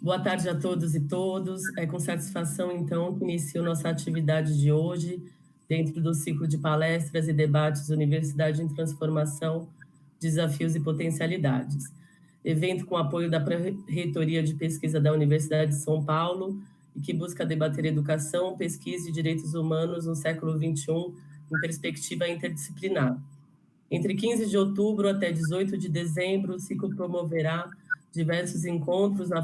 Boa tarde a todos e todas. É com satisfação, então, que inicio nossa atividade de hoje, dentro do ciclo de palestras e debates Universidade em Transformação, Desafios e Potencialidades. Evento com apoio da Pró-Reitoria de Pesquisa da Universidade de São Paulo e que busca debater educação, pesquisa e direitos humanos no século XXI em perspectiva interdisciplinar. Entre 15 de outubro até 18 de dezembro, o ciclo promoverá diversos encontros na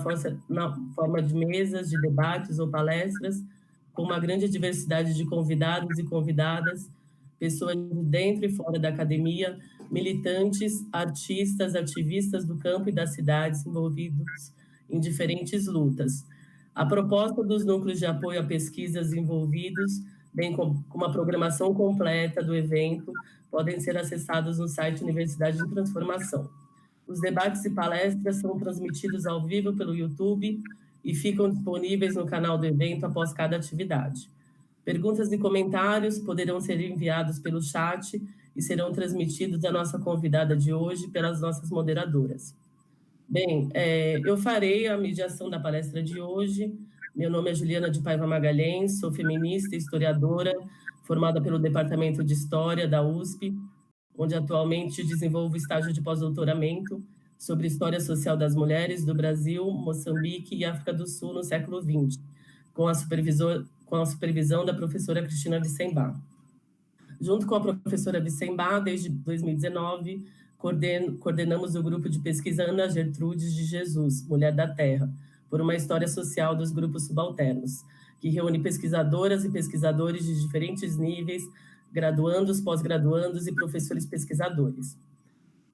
forma de mesas, de debates ou palestras, com uma grande diversidade de convidados e convidadas, pessoas de dentro e fora da academia, militantes, artistas, ativistas do campo e das cidades envolvidos em diferentes lutas. A proposta dos núcleos de apoio a pesquisas envolvidos, bem como uma programação completa do evento, podem ser acessados no site Universidade em Transformação. Os debates e palestras são transmitidos ao vivo pelo YouTube e ficam disponíveis no canal do evento após cada atividade. Perguntas e comentários poderão ser enviados pelo chat e serão transmitidos à nossa convidada de hoje pelas nossas moderadoras. Bem, eu farei a mediação da palestra de hoje. Meu nome é Juliana de Paiva Magalhães, sou feminista e historiadora, formada pelo Departamento de História da USP, onde atualmente desenvolvo estágio de pós-doutoramento sobre História Social das Mulheres do Brasil, Moçambique e África do Sul no século XX, com a supervisão da professora Cristina Bissembá. Junto com a professora Bissembá, desde 2019, coordenamos o grupo de pesquisa Ana Gertrudes de Jesus, Mulher da Terra, por uma história social dos grupos subalternos, que reúne pesquisadoras e pesquisadores de diferentes níveis, graduandos, pós-graduandos e professores pesquisadores.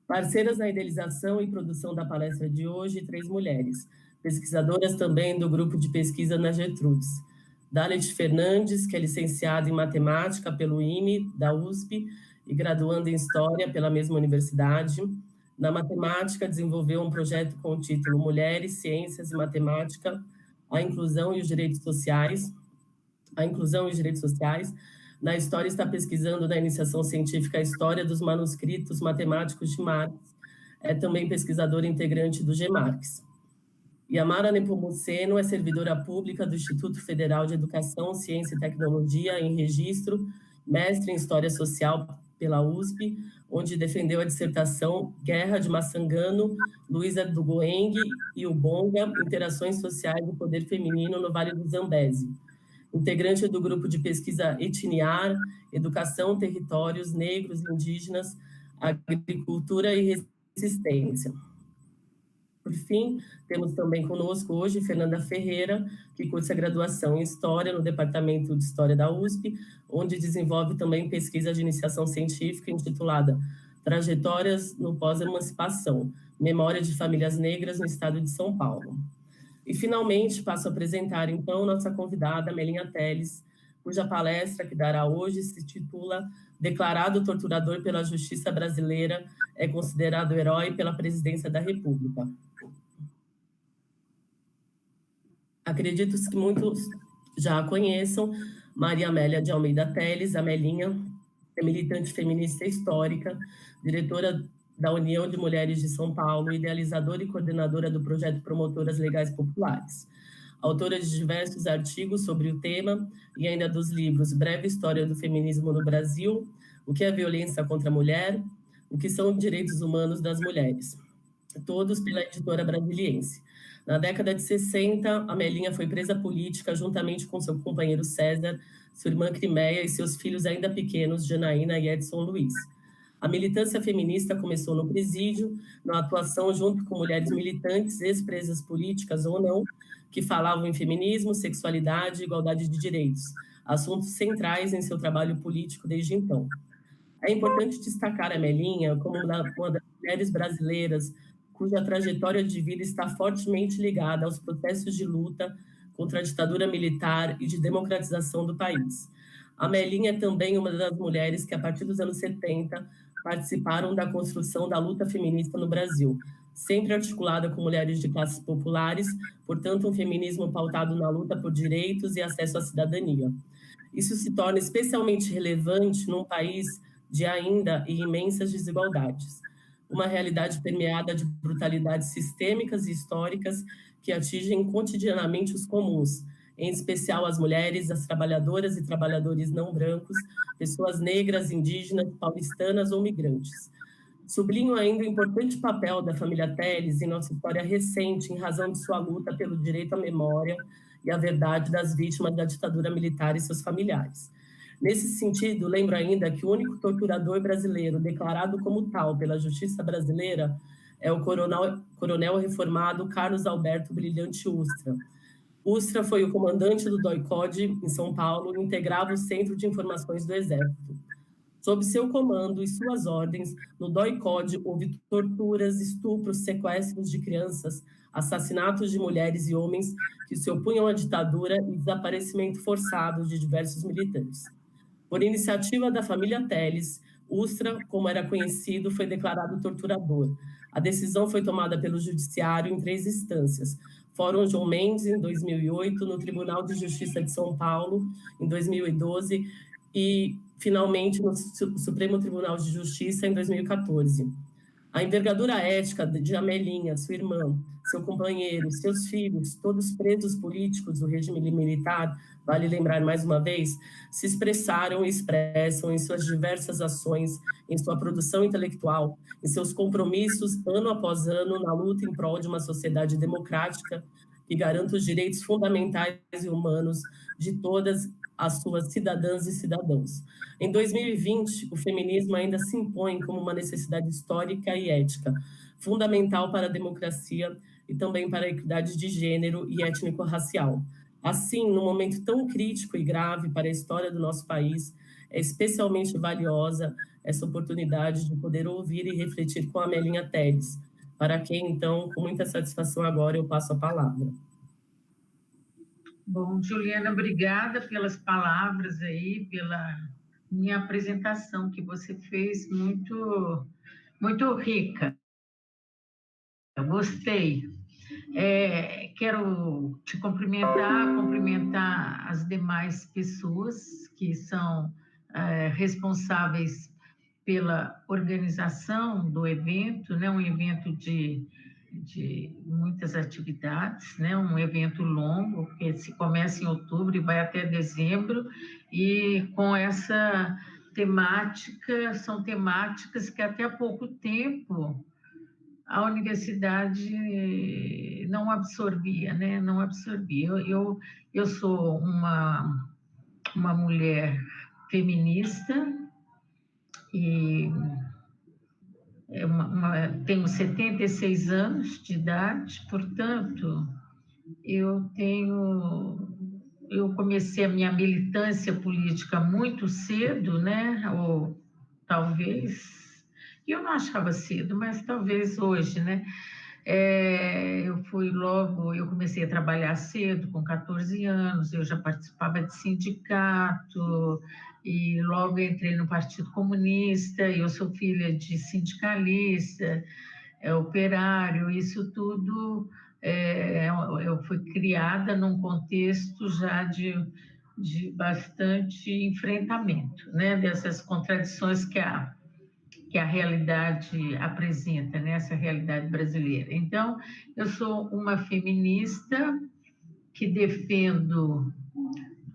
Parceiras na idealização e produção da palestra de hoje, 3 mulheres, pesquisadoras também do grupo de pesquisa Ana Gertrudes. Dalet Fernandes, que é licenciada em matemática pelo IME, da USP, e graduando em História pela mesma universidade. Na matemática, desenvolveu um projeto com o título Mulheres, Ciências e Matemática, a inclusão e os direitos sociais. Na História, está pesquisando na iniciação científica a história dos manuscritos matemáticos de Marx. É também pesquisadora integrante do GEMARX. E a Mara Nepomuceno é servidora pública do Instituto Federal de Educação, Ciência e Tecnologia em Registro, mestre em História Social pela USP, onde defendeu a dissertação Guerra de Massangano, Luísa do Goeng e Ubonga, Interações Sociais do Poder Feminino no Vale do Zambeze. Integrante do grupo de pesquisa Etniar, Educação, Territórios, Negros, Indígenas, Agricultura e Resistência. Por fim, temos também conosco hoje Fernanda Ferreira, que cursa graduação em História no Departamento de História da USP, onde desenvolve também pesquisa de iniciação científica intitulada Trajetórias no Pós-Emancipação, Memória de Famílias Negras no Estado de São Paulo. E, finalmente, passo a apresentar, então, nossa convidada, Melinha Teles, cuja palestra que dará hoje se titula Declarado torturador pela Justiça Brasileira, é considerado herói pela Presidência da República. Acredito que muitos já a conheçam, Maria Amélia de Almeida Teles, a Melinha, é militante feminista histórica, diretora da União de Mulheres de São Paulo, idealizadora e coordenadora do projeto Promotoras Legais Populares. Autora de diversos artigos sobre o tema e ainda dos livros Breve História do Feminismo no Brasil, O que é Violência contra a Mulher, O que são Direitos Humanos das Mulheres, todos pela editora Brasiliense. Na década de 60, a Melinha foi presa política juntamente com seu companheiro César, sua irmã Crimeia e seus filhos ainda pequenos, Janaína e Edson Luiz. A militância feminista começou no presídio, na atuação junto com mulheres militantes, ex-presas políticas ou não, que falavam em feminismo, sexualidade e igualdade de direitos, assuntos centrais em seu trabalho político desde então. É importante destacar a Melinha como uma das mulheres brasileiras cuja trajetória de vida está fortemente ligada aos processos de luta contra a ditadura militar e de democratização do país. A Melinha é também uma das mulheres que, a partir dos anos 70, participaram da construção da luta feminista no Brasil, sempre articulada com mulheres de classes populares, portanto, um feminismo pautado na luta por direitos e acesso à cidadania. Isso se torna especialmente relevante num país de ainda e imensas desigualdades. uma realidade permeada de brutalidades sistêmicas e históricas que atingem cotidianamente os comuns, em especial as mulheres, as trabalhadoras e trabalhadores não brancos, pessoas negras, indígenas, paulistanas ou migrantes. Sublinho ainda o importante papel da família Telles em nossa história recente, em razão de sua luta pelo direito à memória e à verdade das vítimas da ditadura militar e seus familiares. Nesse sentido, lembro ainda que o único torturador brasileiro declarado como tal pela justiça brasileira é o coronel reformado Carlos Alberto Brilhante Ustra. Ustra foi o comandante do DOI-CODE em São Paulo e integrava o Centro de Informações do Exército. Sob seu comando e suas ordens, no DOI-CODE houve torturas, estupros, sequestros de crianças, assassinatos de mulheres e homens que se opunham à ditadura e desaparecimento forçado de diversos militantes. Por iniciativa da família Telles, Ustra, como era conhecido, foi declarado torturador. A decisão foi tomada pelo Judiciário em 3 instâncias. Fórum João Mendes, em 2008, no Tribunal de Justiça de São Paulo, em 2012, e, finalmente, no Supremo Tribunal de Justiça, em 2014. A envergadura ética de Amelinha, sua irmã, seu companheiro, seus filhos, todos presos políticos do regime militar, vale lembrar mais uma vez, se expressaram e expressam em suas diversas ações, em sua produção intelectual, em seus compromissos, ano após ano, na luta em prol de uma sociedade democrática que garanta os direitos fundamentais e humanos de todas as suas cidadãs e cidadãos. Em 2020, o feminismo ainda se impõe como uma necessidade histórica e ética, fundamental para a democracia e também para a equidade de gênero e étnico-racial. Assim, num momento tão crítico e grave para a história do nosso país, é especialmente valiosa essa oportunidade de poder ouvir e refletir com a Amelinha Telles, para quem, então, com muita satisfação agora eu passo a palavra. Bom, Juliana, obrigada pelas palavras aí, pela minha apresentação que você fez, muito rica. Eu gostei. Quero te cumprimentar as demais pessoas que são responsáveis pela organização do evento, né? Um evento de muitas atividades, né? Um evento longo, que se começa em outubro e vai até dezembro, e com essa temática, são temáticas que até há pouco tempo a universidade não absorvia, né? Não absorvia. Eu sou uma mulher feminista e tenho 76 anos de idade, portanto, eu comecei a minha militância política muito cedo, né? Ou talvez, eu não achava cedo, mas talvez hoje, né? Eu comecei a trabalhar cedo, com 14 anos, eu já participava de sindicato, e logo entrei no Partido Comunista, eu sou filha de sindicalista, operário, isso tudo, eu fui criada num contexto já de bastante enfrentamento, né, dessas contradições que a realidade apresenta, né, essa realidade brasileira. Então, eu sou uma feminista que defendo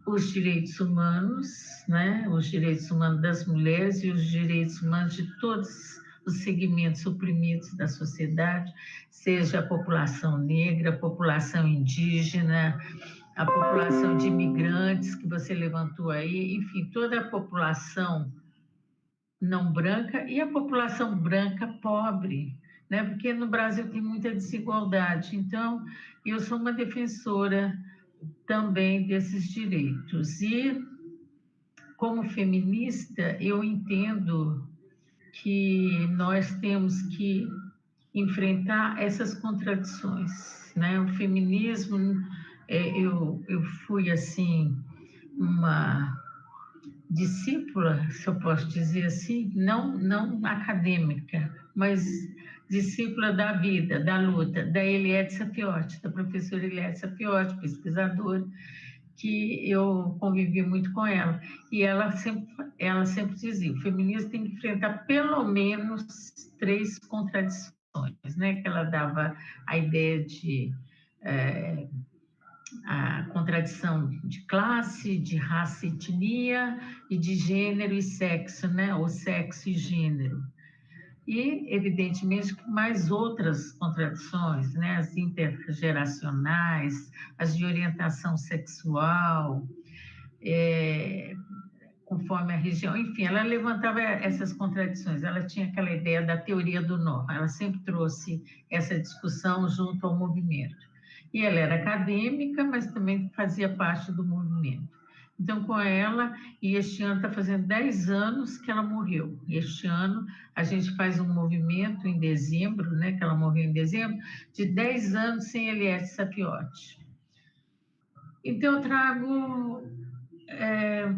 os direitos humanos, né, os direitos humanos das mulheres e os direitos humanos de todos os segmentos oprimidos da sociedade, seja a população negra, a população indígena, a população de imigrantes que você levantou aí, enfim, toda a população não branca e a população branca pobre, né? Porque no Brasil tem muita desigualdade. Então, eu sou uma defensora também desses direitos. E, como feminista, eu entendo que nós temos que enfrentar essas contradições, né? O feminismo, eu fui, assim, uma discípula, se eu posso dizer assim, não acadêmica, mas discípula da vida, da luta, da Eliette Sapiotti, da professora Eliette Sapiotti, pesquisadora, que eu convivi muito com ela. E ela sempre dizia, o feminismo tem que enfrentar pelo menos 3 contradições, né? Que ela dava a ideia de a contradição de classe, de raça e etnia, e de gênero e sexo, né? Ou sexo e gênero. E, evidentemente, mais outras contradições, né? As intergeracionais, as de orientação sexual, conforme a região, enfim, ela levantava essas contradições, ela tinha aquela ideia da teoria do nó, ela sempre trouxe essa discussão junto ao movimento. E ela era acadêmica, mas também fazia parte do movimento. Então, com ela, e este ano está fazendo 10 anos que ela morreu. Este ano, a gente faz um movimento em dezembro, né, que ela morreu em dezembro, de 10 anos sem Eliette Sapiotti. Então, eu trago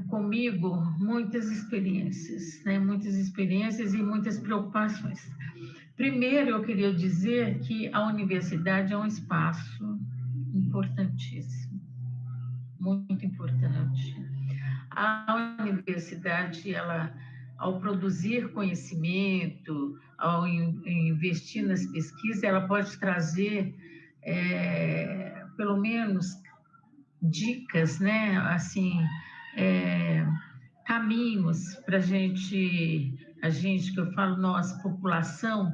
comigo muitas experiências, né? Muitas experiências e muitas preocupações. Primeiro, eu queria dizer que a universidade é um espaço importantíssimo, muito importante. A universidade, ela, ao produzir conhecimento, ao investir nas pesquisas, ela pode trazer, pelo menos, dicas, né? Assim, caminhos para a gente, que eu falo, nossa população,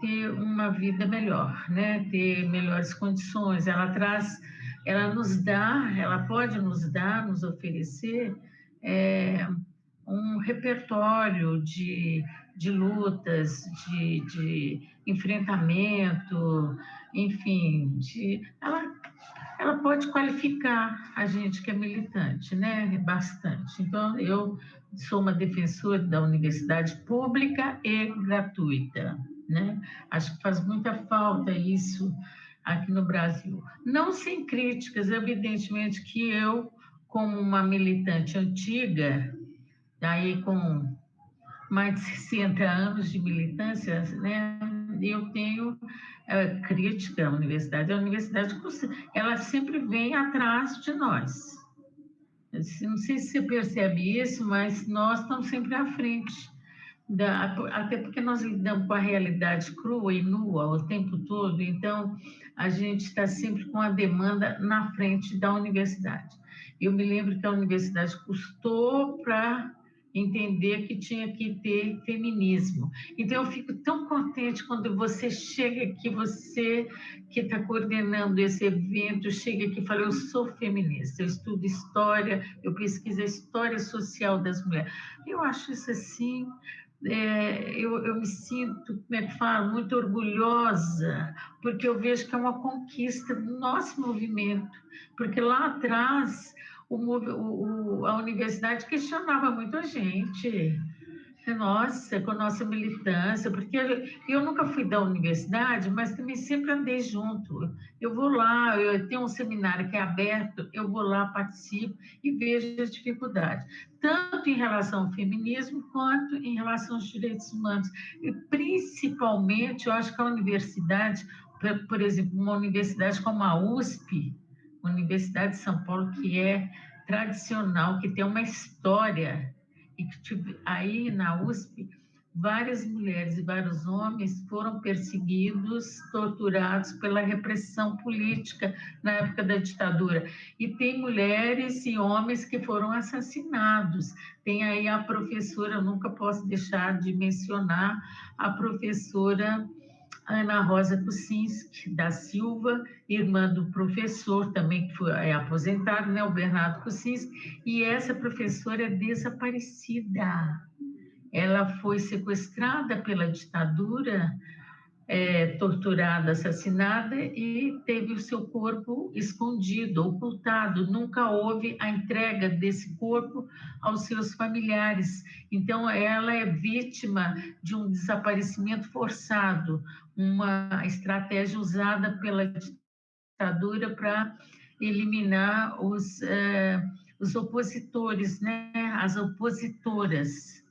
ter uma vida melhor, né? Ter melhores condições. Ela nos dá, ela pode nos dar, nos oferecer um repertório de lutas, de enfrentamento, enfim, ela pode qualificar a gente que é militante, né? Bastante. Então, eu sou uma defensora da universidade pública e gratuita, né? Acho que faz muita falta isso aqui no Brasil. Não sem críticas, evidentemente que eu, como uma militante antiga, daí com mais de 60 anos de militância, né? Eu tenho crítica à universidade. A universidade, ela sempre vem atrás de nós. Não sei se você percebe isso, mas nós estamos sempre à frente. Até porque nós lidamos com a realidade crua e nua o tempo todo, então a gente está sempre com a demanda na frente da universidade. Eu me lembro que a universidade custou para entender que tinha que ter feminismo. Então, eu fico tão contente quando você chega aqui, você que está coordenando esse evento, chega aqui e fala, eu sou feminista, eu estudo história, eu pesquiso a história social das mulheres. Eu acho isso assim... eu me sinto, como é que falo, muito orgulhosa, porque eu vejo que é uma conquista do nosso movimento, porque lá atrás a universidade questionava muito a gente, nossa, com a nossa militância, porque eu nunca fui da universidade, mas também sempre andei junto. Eu vou lá, eu tenho um seminário que é aberto, eu vou lá, participo e vejo as dificuldades, tanto em relação ao feminismo quanto em relação aos direitos humanos. E principalmente, eu acho que a universidade, por exemplo, uma universidade como a USP, a Universidade de São Paulo, que é tradicional, que tem uma história, e que aí na USP, várias mulheres e vários homens foram perseguidos, torturados pela repressão política na época da ditadura. E tem mulheres e homens que foram assassinados. Tem aí a professora, eu nunca posso deixar de mencionar, a professora Ana Rosa Kuczynski da Silva, irmã do professor também, que foi aposentado, né, o Bernardo Kuczynski, e essa professora é desaparecida. Ela foi sequestrada pela ditadura, torturada, assassinada e teve o seu corpo escondido, ocultado. Nunca houve a entrega desse corpo aos seus familiares. Então, ela é vítima de um desaparecimento forçado, uma estratégia usada pela ditadura para eliminar os opositores, né? As opositoras.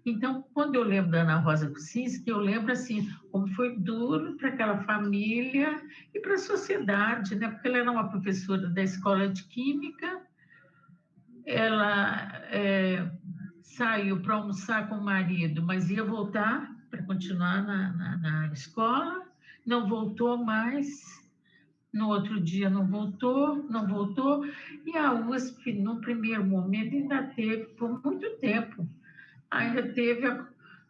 Então, quando eu lembro da Ana Rosa Kuczynski, eu lembro assim, como foi duro para aquela família e para a sociedade, né? Porque ela era uma professora da escola de química, ela saiu para almoçar com o marido, mas ia voltar para continuar na escola, não voltou mais. No outro dia não voltou, não voltou, e a USP, no primeiro momento, ainda teve, por muito tempo, ainda teve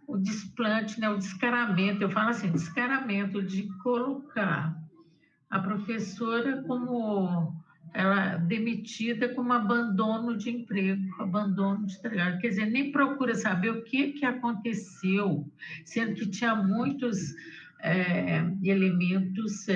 o desplante, né, o descaramento, eu falo assim, descaramento de colocar a professora como ela demitida como abandono de emprego, abandono de trabalho, quer dizer, nem procura saber o que aconteceu, sendo que tinha muitos elementos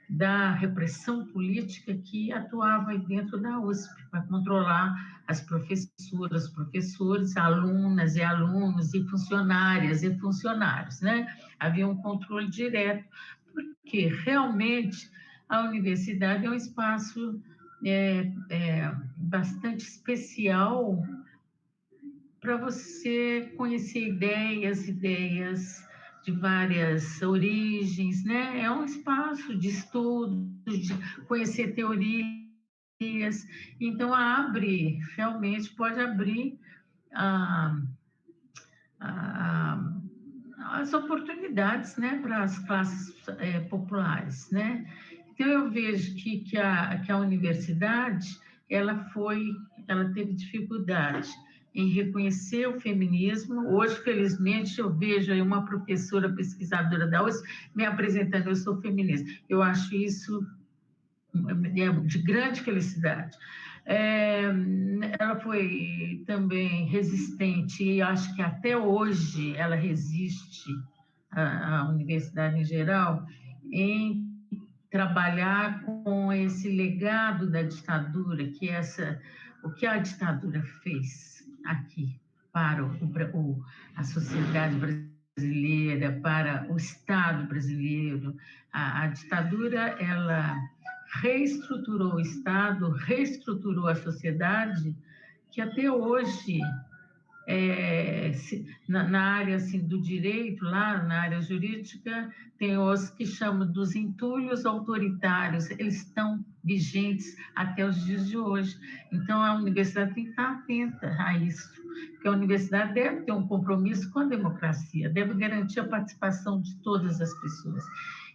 da repressão política que atuava aí dentro da USP para controlar as professoras, professores, alunas e alunos e funcionárias e funcionários, né? Havia um controle direto, porque realmente a universidade é um espaço bastante especial para você conhecer ideias de várias origens, né? É um espaço de estudo, de conhecer teorias. Então, realmente pode abrir a, a, as oportunidades, né, para as classes populares, né? Então, eu vejo que a universidade, ela teve dificuldade em reconhecer o feminismo. Hoje, felizmente, eu vejo aí uma professora pesquisadora da USP me apresentando, eu sou feminista. Eu acho isso de grande felicidade. Ela foi também resistente, e acho que até hoje ela resiste, a universidade em geral, em trabalhar com esse legado da ditadura, o que a ditadura fez aqui para a sociedade brasileira, para o Estado brasileiro. A ditadura, ela reestruturou o Estado, reestruturou a sociedade, que até hoje, na área assim, do direito, lá na área jurídica, tem os que chamam dos entulhos autoritários, eles estão vigentes até os dias de hoje. Então, a universidade tem que estar atenta a isso, porque a universidade deve ter um compromisso com a democracia, deve garantir a participação de todas as pessoas.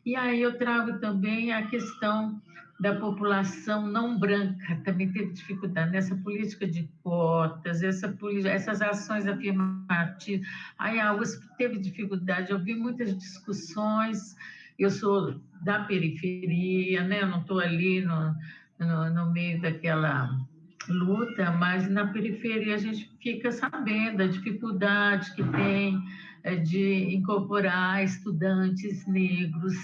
E aí eu trago também a questão da população não branca, também teve dificuldade nessa política de cotas, essas ações afirmativas. Aí a USP teve dificuldade, eu vi muitas discussões, eu sou da periferia, né? Eu não estou ali no meio daquela luta, mas na periferia a gente fica sabendo a dificuldade que tem de incorporar estudantes negros,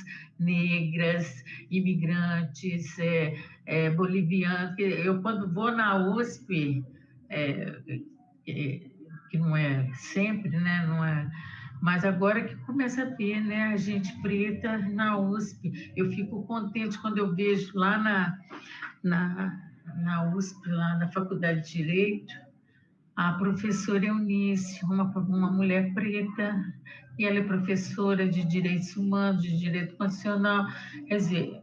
negras, imigrantes, bolivianos. Eu, quando vou na USP, que não é sempre, né? Não é, mas agora que começa a ver, né, a gente preta na USP, eu fico contente quando eu vejo lá na USP, lá na Faculdade de Direito, a professora Eunice, uma mulher preta, e ela é professora de Direitos Humanos, de Direito Constitucional. Quer dizer,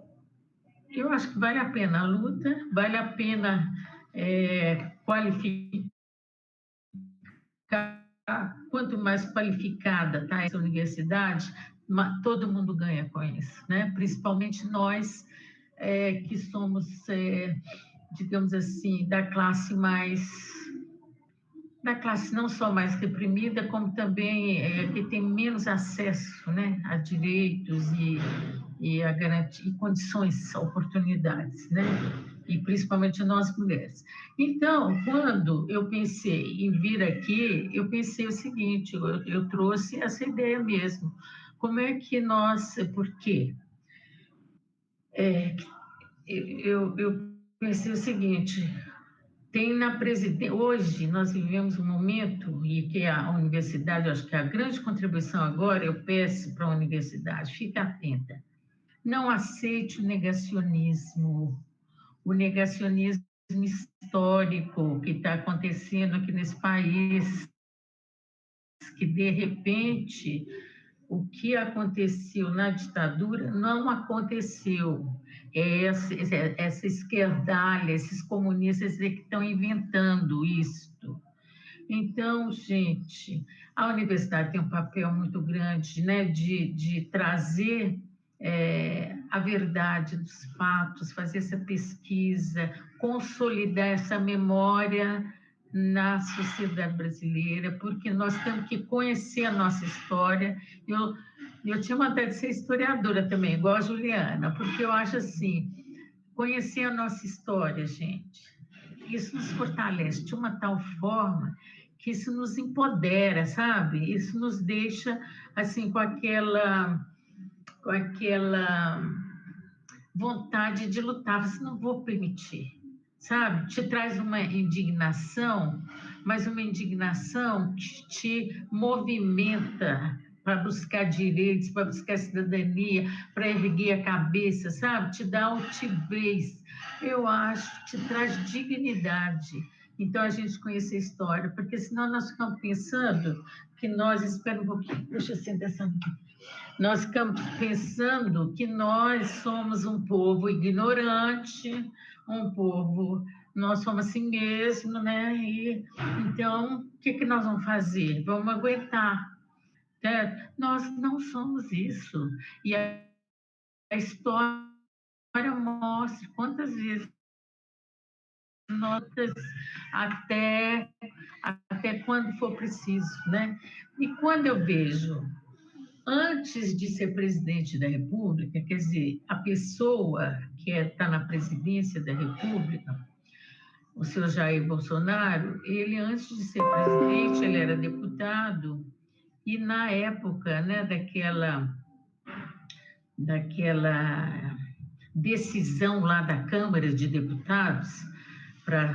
eu acho que vale a pena a luta, vale a pena qualificar. Quanto mais qualificada está essa universidade, todo mundo ganha com isso, né? Principalmente nós que somos, digamos assim, da classe não só mais reprimida, como também que tem menos acesso, né, a direitos e a garantir e condições, oportunidades, né? E principalmente nós mulheres. Então, quando eu pensei em vir aqui, eu pensei o seguinte, eu trouxe essa ideia mesmo. Como é que nós, por quê? Eu pensei o seguinte, hoje nós vivemos um momento, e que a universidade, acho que a grande contribuição agora, eu peço para a universidade, fique atenta, não aceite o negacionismo histórico que está acontecendo aqui nesse país, que de repente o que aconteceu na ditadura não aconteceu. essa esquerdalha, esses comunistas é que estão inventando isto. Então, gente, a universidade tem um papel muito grande, né, de trazer a verdade dos fatos, fazer essa pesquisa, consolidar essa memória na sociedade brasileira, porque nós temos que conhecer a nossa história. Eu tinha vontade de ser historiadora também, igual a Juliana, porque eu acho assim, conhecer a nossa história, gente, isso nos fortalece de uma tal forma que isso nos empodera, sabe? Isso nos deixa, assim, com aquela vontade de lutar. Você não vou permitir, sabe? Te traz uma indignação, mas uma indignação que te movimenta para buscar direitos, para buscar cidadania, para erguer a cabeça, sabe? Te dá altivez. Eu acho que te traz dignidade. Então, a gente conhece a história, porque senão nós ficamos pensando que nós... Espera um pouquinho, deixa eu sentar essa... Nós ficamos pensando que nós somos um povo ignorante, um povo, nós somos assim mesmo, né? E, então, o que nós vamos fazer? Vamos aguentar. Né? Nós não somos isso. E a história mostra quantas vezes notas até quando for preciso, né? E quando eu vejo antes de ser presidente da República, quer dizer, a pessoa que está na presidência da República, o senhor Jair Bolsonaro, ele, antes de ser presidente, ele era deputado, e na época, né, daquela decisão lá da Câmara de Deputados para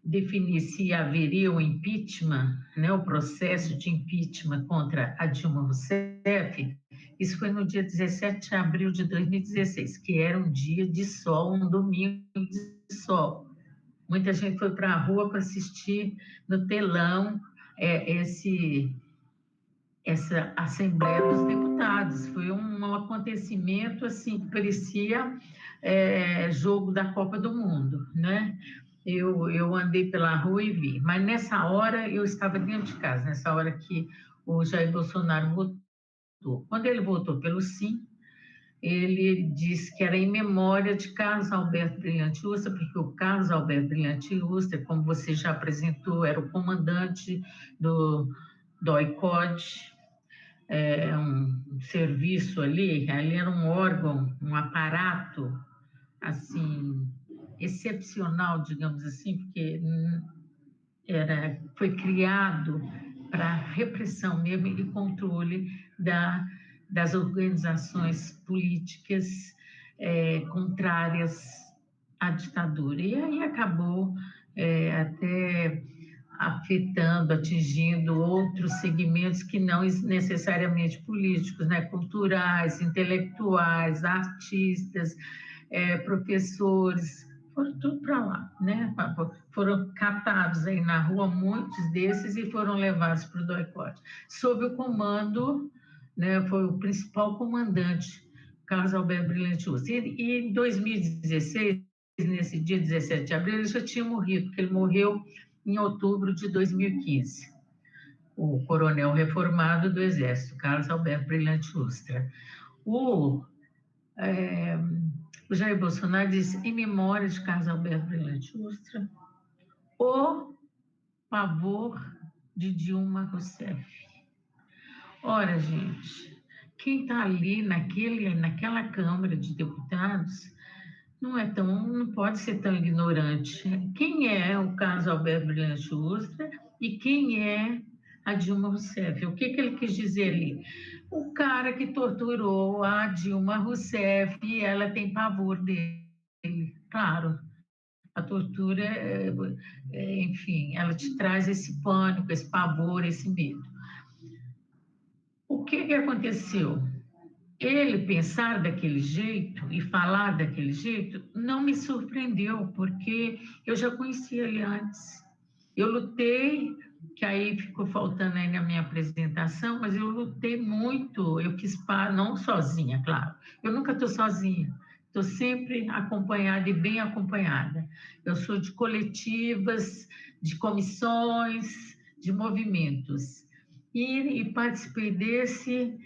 definir se haveria o impeachment, né, o processo de impeachment contra a Dilma Rousseff, isso foi no dia 17 de abril de 2016, que era um dia de sol, um domingo de sol. Muita gente foi para a rua para assistir no telão essa Assembleia dos Deputados. Foi um acontecimento assim que parecia jogo da Copa do Mundo, né? Eu andei pela rua e vi, mas nessa hora eu estava dentro de casa, nessa hora que o Jair Bolsonaro votou. Quando ele votou pelo sim, ele disse que era em memória de Carlos Alberto Brilhante Ustra, porque o Carlos Alberto Brilhante Ustra, como você já apresentou, era o comandante do OICOD, um serviço ali era um órgão, um aparato, assim, excepcional, digamos assim, porque foi criado para repressão mesmo e controle das organizações políticas contrárias à ditadura. E aí acabou até afetando, atingindo outros segmentos que não necessariamente políticos, né? Culturais, intelectuais, artistas, professores, foram tudo para lá, né? Foram catados aí na rua, muitos desses, e foram levados para o doicote, sob o comando, né? Foi o principal comandante, Carlos Alberto Brilhante Ustra. E em 2016, nesse dia 17 de abril, ele já tinha morrido, porque ele morreu em outubro de 2015. O coronel reformado do Exército, Carlos Alberto Brilhante Ustra. O Jair Bolsonaro disse, em memória de Carlos Alberto Brilhante Ustra, o pavor de Dilma Rousseff. Ora, gente, quem está ali naquela Câmara de Deputados não pode ser tão ignorante. Quem é o Carlos Alberto Brilhante Ustra e quem é a Dilma Rousseff? O que ele quis dizer ali? O cara que torturou a Dilma Rousseff, ela tem pavor dele. Claro, a tortura, enfim, ela te traz esse pânico, esse pavor, esse medo. O que aconteceu? Ele pensar daquele jeito e falar daquele jeito não me surpreendeu, porque eu já conhecia ele antes. Eu lutei, que aí ficou faltando aí na minha apresentação, mas eu lutei muito, eu quis parar, não sozinha, claro. Eu nunca estou sozinha, estou sempre acompanhada e bem acompanhada. Eu sou de coletivas, de comissões, de movimentos. E participei desse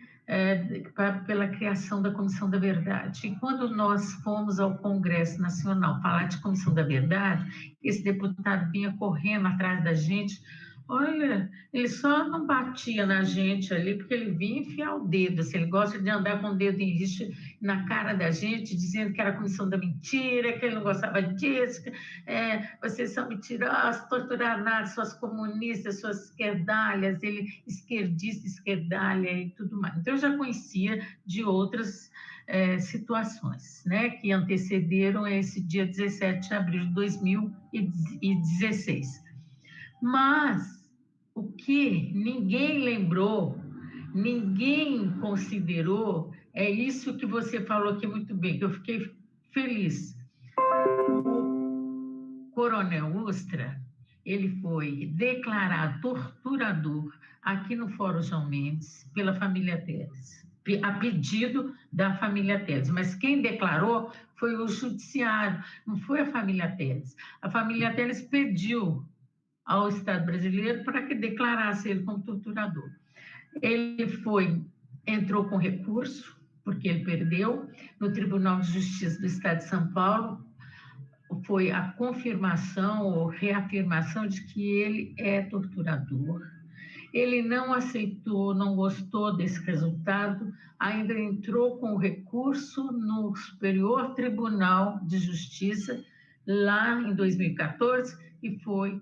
pela criação da Comissão da Verdade. E quando nós fomos ao Congresso Nacional falar de Comissão da Verdade, esse deputado vinha correndo atrás da gente. Olha, ele só não batia na gente ali, porque ele vinha enfiar o dedo, assim, ele gosta de andar com o dedo em rixo na cara da gente, dizendo que era a comissão da mentira, que ele não gostava disso, que, vocês são mentirosos, torturaram nada, suas comunistas, suas esquerdalhas, ele esquerdista, esquerdalha e tudo mais. Então, eu já conhecia de outras situações, né, que antecederam esse dia 17 de abril de 2016. Mas o que ninguém lembrou, ninguém considerou, é isso que você falou aqui muito bem, que eu fiquei feliz. O Coronel Ustra, ele foi declarado torturador aqui no Fórum João Mendes pela família Teles, a pedido da família Teles, mas quem declarou foi o judiciário, não foi a família Teles. A família Teles pediu ao Estado brasileiro para que declarasse ele como torturador. Ele entrou com recurso, porque ele perdeu, no Tribunal de Justiça do Estado de São Paulo, foi a confirmação ou reafirmação de que ele é torturador. Ele não aceitou, não gostou desse resultado, ainda entrou com recurso no Superior Tribunal de Justiça, lá em 2014, e foi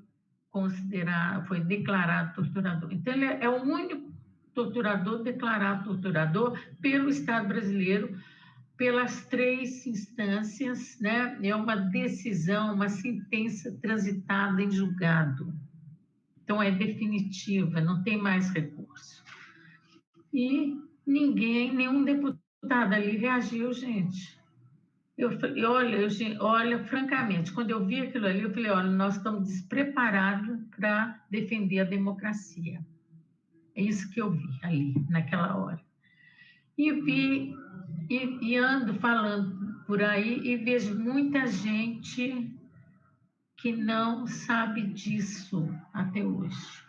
declarado torturador. Então, ele é o único torturador declarado torturador pelo Estado brasileiro, pelas 3 instâncias, né? É uma decisão, uma sentença transitada em julgado. Então, é definitiva, não tem mais recurso. E nenhum deputado ali reagiu, gente. Olha, francamente, quando eu vi aquilo ali, eu falei, olha, nós estamos despreparados para defender a democracia. É isso que eu vi ali, naquela hora. E ando falando por aí e vejo muita gente que não sabe disso até hoje.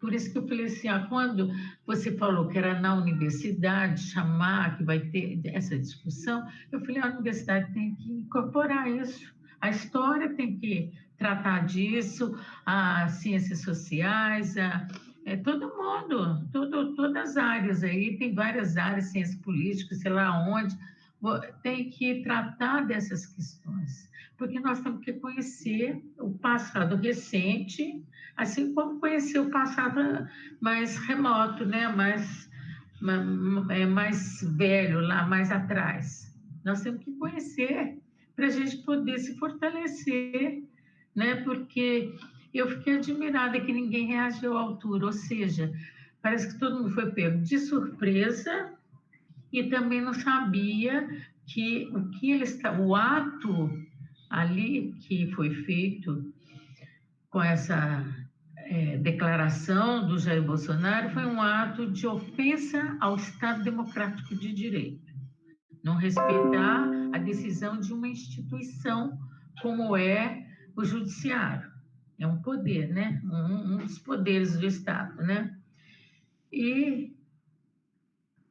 Por isso que eu falei assim, quando você falou que era na universidade, chamar, que vai ter essa discussão, eu falei, a universidade tem que incorporar isso. A história tem que tratar disso, as ciências sociais, todo mundo, todas as áreas aí, tem várias áreas, ciência política, sei lá onde, tem que tratar dessas questões, porque nós temos que conhecer o passado recente, assim como conhecer o passado mais remoto, né? mais velho, lá mais atrás. Nós temos que conhecer para a gente poder se fortalecer, né? Porque eu fiquei admirada que ninguém reagiu à altura, ou seja, parece que todo mundo foi pego de surpresa e também não sabia que o ato ali que foi feito com essa declaração do Jair Bolsonaro foi um ato de ofensa ao Estado Democrático de Direito. Não respeitar a decisão de uma instituição como é o Judiciário. É um poder, né? Um dos poderes do Estado, né? E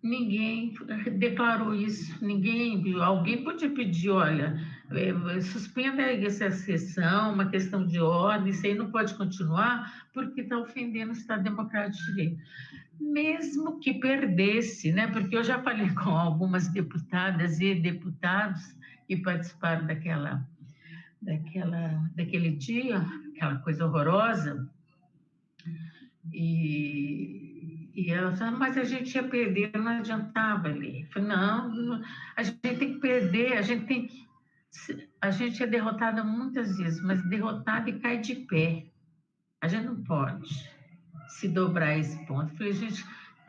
ninguém declarou isso, ninguém viu. Alguém podia pedir, olha, suspenda essa sessão, uma questão de ordem, isso aí não pode continuar, porque está ofendendo o Estado Democrático de Direito. Mesmo que perdesse, né? Porque eu já falei com algumas deputadas e deputados que participaram daquele dia, aquela coisa horrorosa, e ela falou, mas a gente ia perder, não adiantava ali. Eu falei, não, a gente tem que perder, a gente é derrotada muitas vezes, mas derrotada e cai de pé. A gente não pode se dobrar a esse ponto. Eu falei, gente,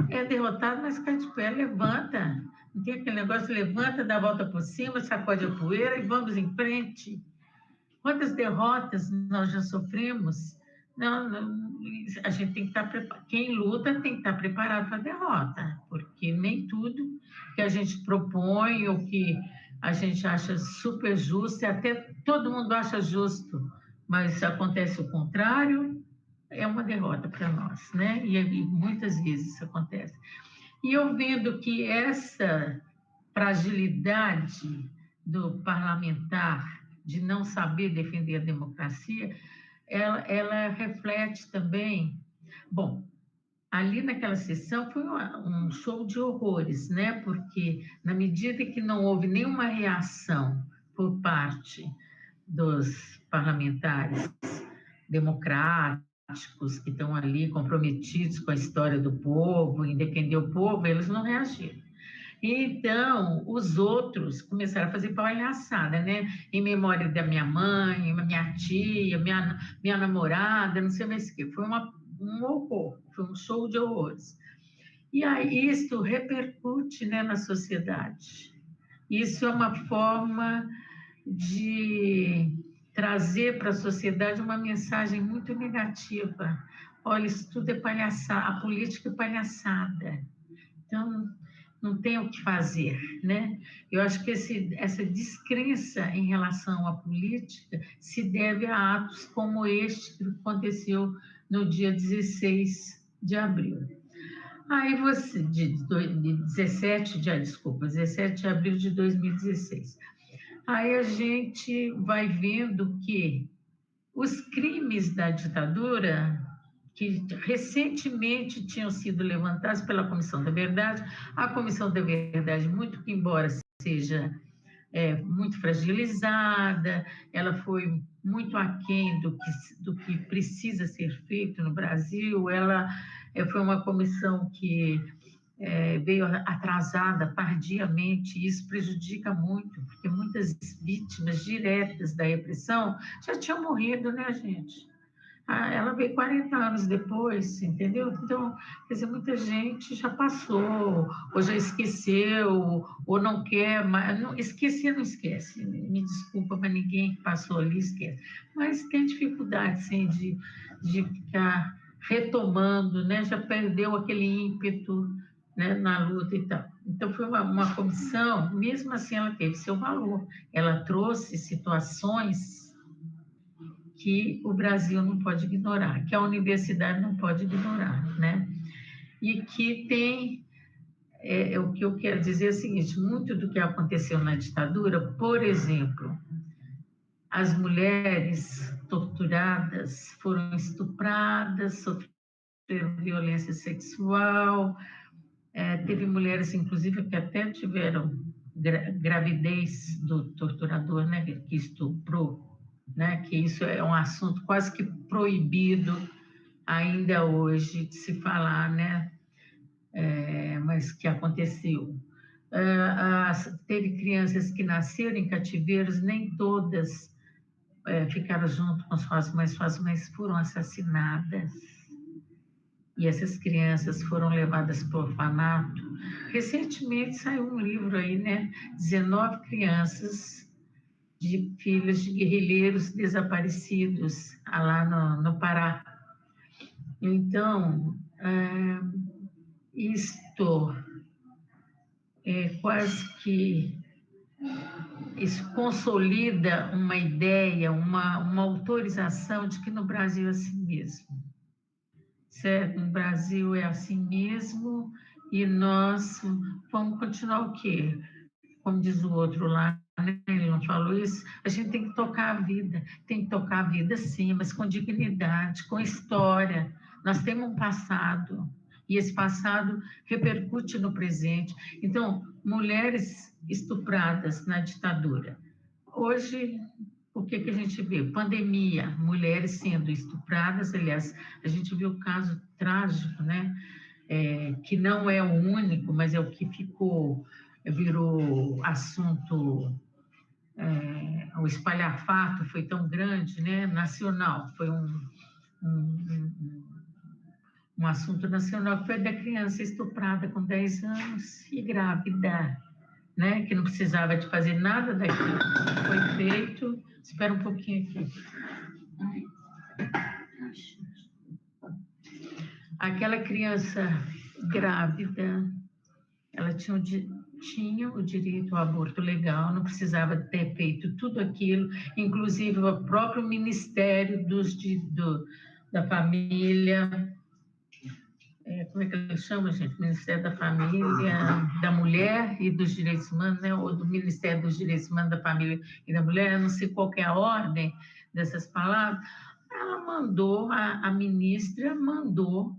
é derrotado, mas cai de pé, levanta. Não tem aquele negócio, levanta, dá a volta por cima, sacode a poeira e vamos em frente. Quantas derrotas nós já sofremos, Não, não, a gente tem que estar preparado. Quem luta tem que estar preparado para a derrota, porque nem tudo que a gente propõe ou que a gente acha super justo, e até todo mundo acha justo, mas acontece o contrário, é uma derrota para nós, né? E muitas vezes isso acontece. E eu vendo que essa fragilidade do parlamentar de não saber defender a democracia, ela reflete também. Bom, ali naquela sessão foi um show de horrores, né? Porque na medida que não houve nenhuma reação por parte dos parlamentares democráticos que estão ali comprometidos com a história do povo, em defender o povo, eles não reagiram. Então, os outros começaram a fazer palhaçada, né? Em memória da minha mãe, minha tia, minha namorada, não sei mais o que. Foi um horror, foi um show de horrores. E aí, isso repercute, né, na sociedade. Isso é uma forma de trazer para a sociedade uma mensagem muito negativa. Olha, isso tudo é palhaçada, a política é palhaçada. Então, não tem o que fazer, né? Eu acho que essa descrença em relação à política se deve a atos como este que aconteceu no dia 16 de abril. Aí você, de 17 de, desculpa, 17 de abril de 2016. Aí a gente vai vendo que os crimes da ditadura, que recentemente tinham sido levantados pela Comissão da Verdade, a Comissão da Verdade, muito que embora seja muito fragilizada, ela foi muito aquém do que precisa ser feito no Brasil, ela foi uma comissão que veio atrasada, tardiamente, e isso prejudica muito, porque muitas vítimas diretas da repressão já tinham morrido, né, gente? Ela veio 40 anos depois, entendeu? Então, quer dizer, muita gente já passou, ou já esqueceu, ou não quer, mas não, esquecer não esquece, me desculpa, mas ninguém que passou ali esquece. Mas tem dificuldade, sim, de ficar retomando, né? Já perdeu aquele ímpeto, né, na luta e tal. Então, foi uma comissão, mesmo assim, ela teve seu valor. Ela trouxe situações que o Brasil não pode ignorar, que a universidade não pode ignorar, né? E que tem, o que eu quero dizer é o seguinte, muito do que aconteceu na ditadura, por exemplo, as mulheres torturadas foram estupradas, sofreram violência sexual, teve mulheres, inclusive, que até tiveram gravidez do torturador, né, que estuprou, né, que isso é um assunto quase que proibido ainda hoje de se falar, né, mas que aconteceu. Teve crianças que nasceram em cativeiros, nem todas ficaram junto com suas mães foram assassinadas. E essas crianças foram levadas para o orfanato. Recentemente saiu um livro aí, né? 19 crianças de filhos de guerrilheiros desaparecidos lá no Pará. Então, isto é quase que isso consolida uma ideia, uma autorização de que no Brasil é assim mesmo. Certo? No Brasil é assim mesmo e nós vamos continuar o quê? Como diz o outro lá, né? Ele não falou isso, a gente tem que tocar a vida, tem que tocar a vida sim, mas com dignidade, com história. Nós temos um passado, e esse passado repercute no presente. Então, mulheres estupradas na ditadura. Hoje, o que a gente vê? Pandemia, mulheres sendo estupradas, aliás, a gente viu o caso trágico, né? Que não é o único, mas é o que virou assunto, o espalhafato foi tão grande, né? Nacional, foi um assunto nacional, que foi da criança estuprada com 10 anos e grávida, né? Que não precisava de fazer nada daquilo que foi feito. Espera um pouquinho aqui. Ai, acho. aquela criança grávida, ela tinha o direito ao aborto legal, não precisava ter feito tudo aquilo, inclusive o próprio Ministério da Família, como é que ele chama, gente? Ministério da Família, da Mulher e dos Direitos Humanos, né? Ou do Ministério dos Direitos Humanos, da Família e da Mulher, eu não sei qual que é a ordem dessas palavras. Ela mandou, a ministra mandou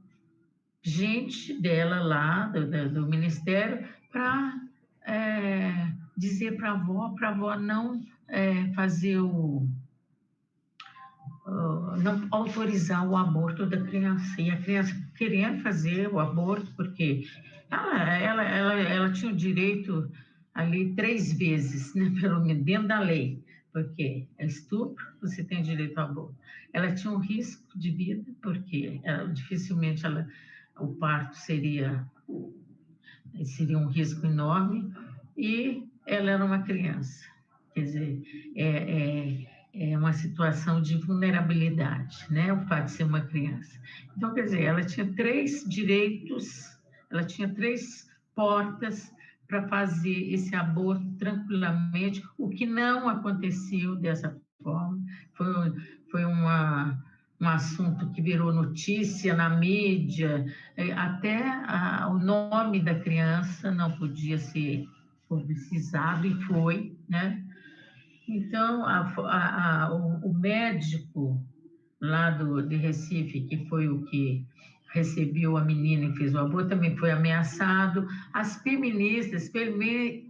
gente dela lá, do Ministério, para dizer para a avó não fazer não autorizar o aborto da criança. E a criança querendo fazer o aborto, porque ela tinha o direito ali 3 vezes, né, pelo menos dentro da lei, porque é estupro, você tem direito ao aborto. Ela tinha um risco de vida, porque dificilmente o parto seria um risco enorme, e ela era uma criança. Quer dizer, é uma situação de vulnerabilidade, né? O fato de ser uma criança. Então, quer dizer, ela tinha 3 direitos, ela tinha 3 portas para fazer esse aborto tranquilamente, o que não aconteceu dessa forma. Foi um assunto que virou notícia na mídia, até o nome da criança não podia ser publicizado, e foi, né? Então, o médico lá de Recife, que foi o que recebeu a menina e fez o aborto, também foi ameaçado. As feministas,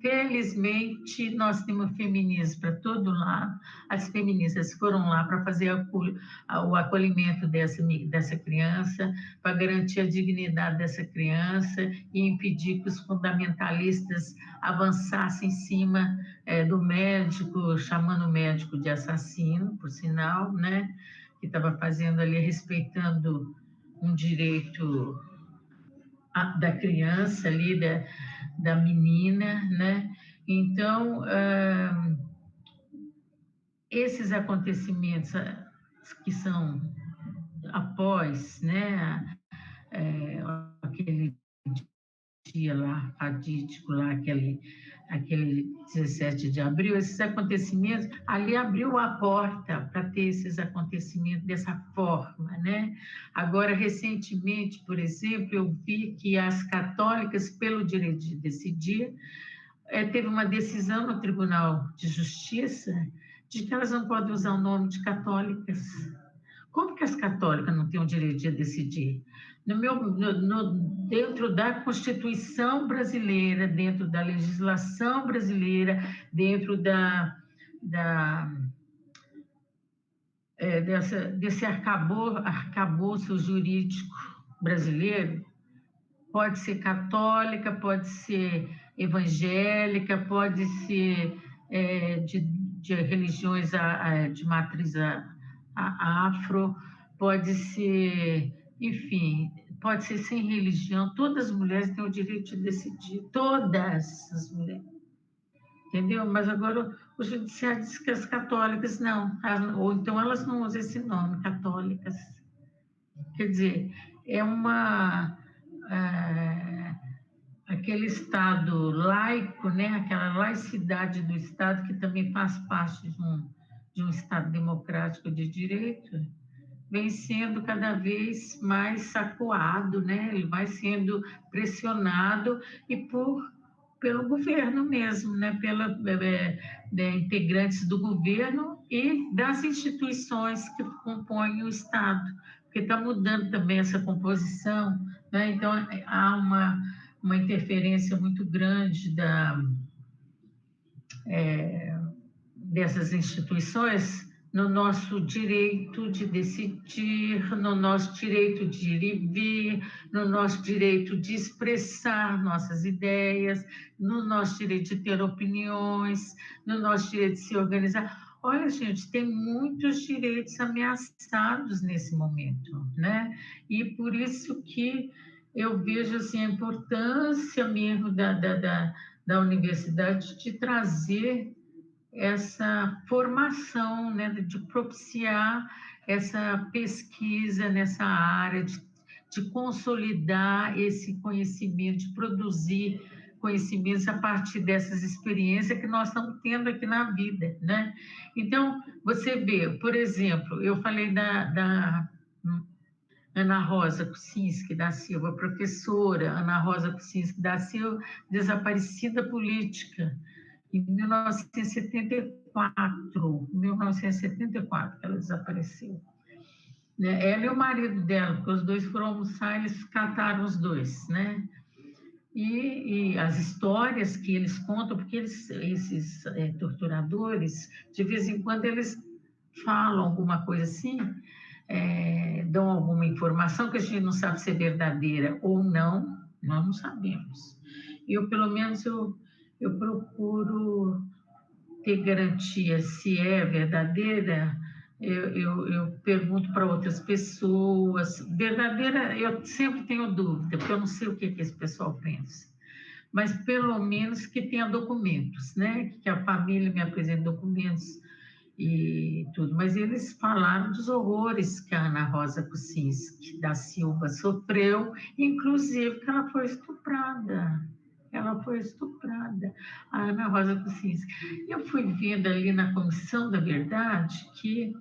felizmente, nós temos feminismo para todo lado. As feministas foram lá para fazer o acolhimento dessa criança, para garantir a dignidade dessa criança e impedir que os fundamentalistas avançassem em cima do médico, chamando o médico de assassino, por sinal, né? Que estava fazendo ali, respeitando um direito da criança ali, da menina, né? Então, esses acontecimentos que são após, né, aquele dia lá, fatídico lá, aquele 17 de abril, esses acontecimentos, ali abriu a porta para ter esses acontecimentos dessa forma, né? Agora, recentemente, por exemplo, eu vi que as católicas, pelo direito de decidir, teve uma decisão no Tribunal de Justiça de que elas não podem usar o nome de católicas. Como que as católicas não têm o direito de decidir? Dentro da Constituição brasileira, dentro da legislação brasileira, dentro desse arcabouço jurídico brasileiro, pode ser católica, pode ser evangélica, pode ser de religiões de matriz afro, pode ser, enfim, pode ser sem religião. Todas as mulheres têm o direito de decidir, todas as mulheres, entendeu? Mas agora o judiciário diz que as católicas não, ou então elas não usam esse nome, católicas. Quer dizer, aquele Estado laico, né? Aquela laicidade do Estado, que também faz parte de um Estado democrático de direito, vem sendo cada vez mais sacoado, né? Ele vai sendo pressionado pelo governo mesmo, né? Integrantes do governo e das instituições que compõem o Estado, porque está mudando também essa composição, né? Então, há uma interferência muito grande dessas instituições no nosso direito de decidir, no nosso direito de ir e vir, no nosso direito de expressar nossas ideias, no nosso direito de ter opiniões, no nosso direito de se organizar. Olha, gente, tem muitos direitos ameaçados nesse momento, né? E por isso que eu vejo assim, a importância mesmo da universidade de trazer essa formação, né, de propiciar essa pesquisa nessa área, de de consolidar esse conhecimento, de produzir conhecimentos a partir dessas experiências que nós estamos tendo aqui na vida, né? Então, você vê, por exemplo, eu falei da Ana Rosa Kuczynski da Silva, professora Ana Rosa Kuczynski da Silva, desaparecida política, em 1974 que ela desapareceu. Né? Ela e o marido dela, porque os dois foram almoçar, eles cataram os dois, né? E as histórias que eles contam, porque esses torturadores, de vez em quando eles falam alguma coisa assim, dão alguma informação que a gente não sabe se é verdadeira ou não, nós não sabemos. Pelo menos, eu procuro ter garantia se é verdadeira. Eu pergunto para outras pessoas. Verdadeira, eu sempre tenho dúvida, porque eu não sei o que esse pessoal pensa. Mas pelo menos que tenha documentos, né? Que a família me apresente documentos e tudo. Mas eles falaram dos horrores que a Ana Rosa Kuczynski da Silva sofreu, inclusive que ela foi estuprada. Ela foi estuprada, a Ana Rosa Kuczynski. Eu fui vendo ali na Comissão da Verdade que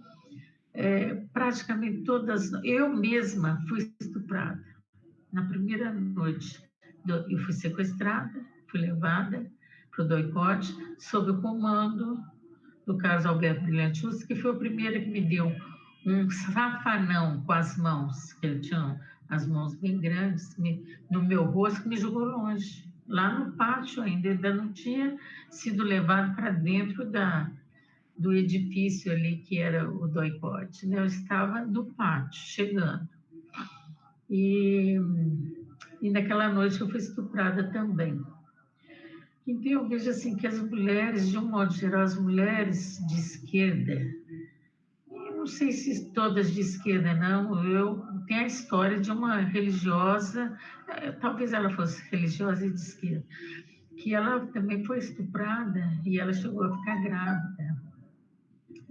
praticamente todas, eu mesma fui estuprada. Na primeira noite, eu fui sequestrada, fui levada para o doicote, sob o comando do Carlos Alberto Brilhantius, que foi o primeiro que me deu um safanão com as mãos, que ele tinha as mãos bem grandes, no meu rosto, que me jogou longe. Lá no pátio ainda não tinha sido levado para dentro do edifício ali, que era o doicote, né? Eu estava no pátio, chegando. E naquela noite eu fui estuprada também. Então, eu vejo assim que as mulheres, de um modo geral, as mulheres de esquerda, eu não sei se todas de esquerda, não, tem a história de uma religiosa, talvez ela fosse religiosa e de esquerda, que ela também foi estuprada e ela chegou a ficar grávida.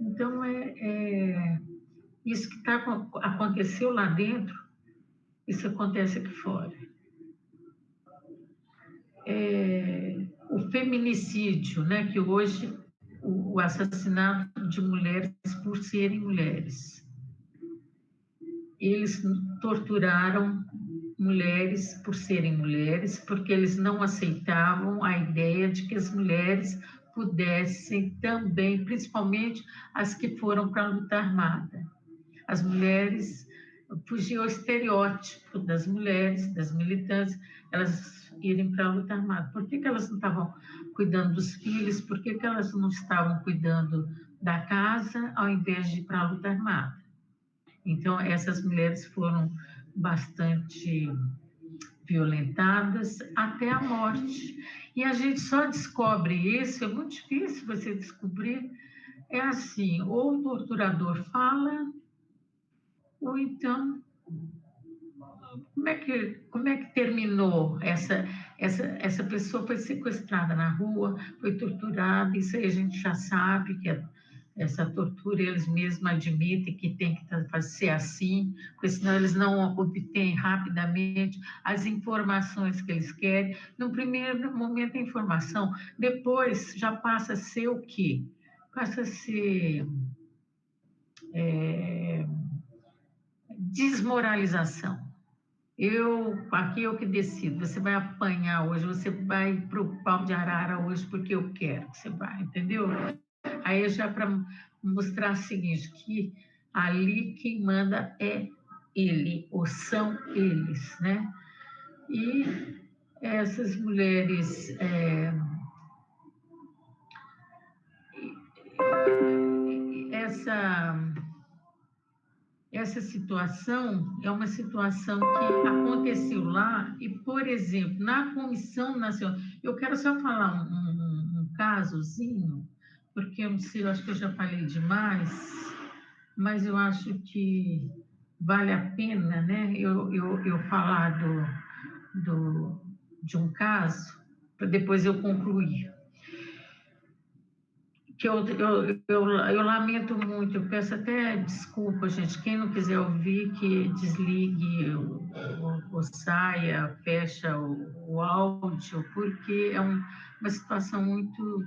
Então, isso que aconteceu lá dentro, isso acontece aqui fora. O feminicídio, né, que hoje o assassinato de mulheres por serem mulheres. Eles torturaram mulheres por serem mulheres, porque eles não aceitavam a ideia de que as mulheres pudessem também, principalmente as que foram para a luta armada. As mulheres fugiam ao estereótipo das mulheres, das militantes, elas irem para a luta armada. Por que elas não estavam cuidando dos filhos? Por que elas não estavam cuidando da casa ao invés de ir para a luta armada? Então, essas mulheres foram bastante violentadas até a morte. E a gente só descobre isso, é muito difícil você descobrir, é assim, ou o torturador fala, ou então, como é que terminou? Essa pessoa foi sequestrada na rua, foi torturada, isso aí a gente já sabe que essa tortura eles mesmos admitem que tem que ser assim, porque senão eles não obtêm rapidamente as informações que eles querem. No primeiro momento é informação, depois já passa a ser o quê? Passa a ser desmoralização. Aqui eu que decido, você vai apanhar hoje, você vai para o pau de arara hoje porque eu quero que você vá, entendeu? Aí já para mostrar o seguinte, que ali quem manda é ele, ou são eles, né? E essas mulheres, essa situação é uma situação que aconteceu lá e, por exemplo, na Comissão Nacional, eu quero só falar um casozinho, porque eu não sei, eu acho que eu já falei demais, mas eu acho que vale a pena, né, eu falar de um caso, para depois eu concluir. que eu lamento muito, eu peço até desculpa, gente, quem não quiser ouvir, que desligue ou saia, fecha o áudio, porque é uma situação muito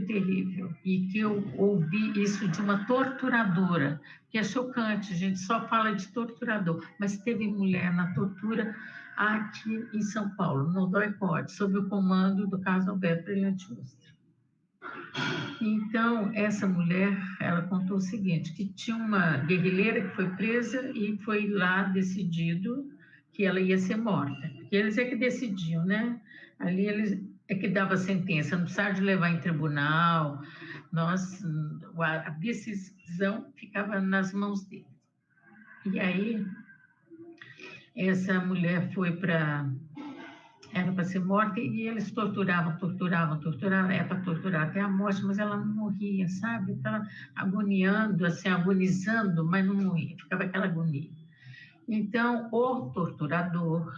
terrível, e que eu ouvi isso de uma torturadora, que é chocante, a gente só fala de torturador, mas teve mulher na tortura aqui em São Paulo, no DOI-CODE, sob o comando do Carlos Alberto Brilhante Ustra. Então, essa mulher, ela contou o seguinte, que tinha uma guerrilheira que foi presa e foi lá decidido que ela ia ser morta. Porque eles é que decidiam, né? Ali eles é que dava sentença, não precisava de levar em tribunal, a decisão ficava nas mãos deles. E aí, essa mulher era para ser morta, e eles torturavam, era para torturar até a morte, mas ela não morria, sabe? Estava agoniando, assim, agonizando, mas não morria, ficava aquela agonia. Então, o torturador,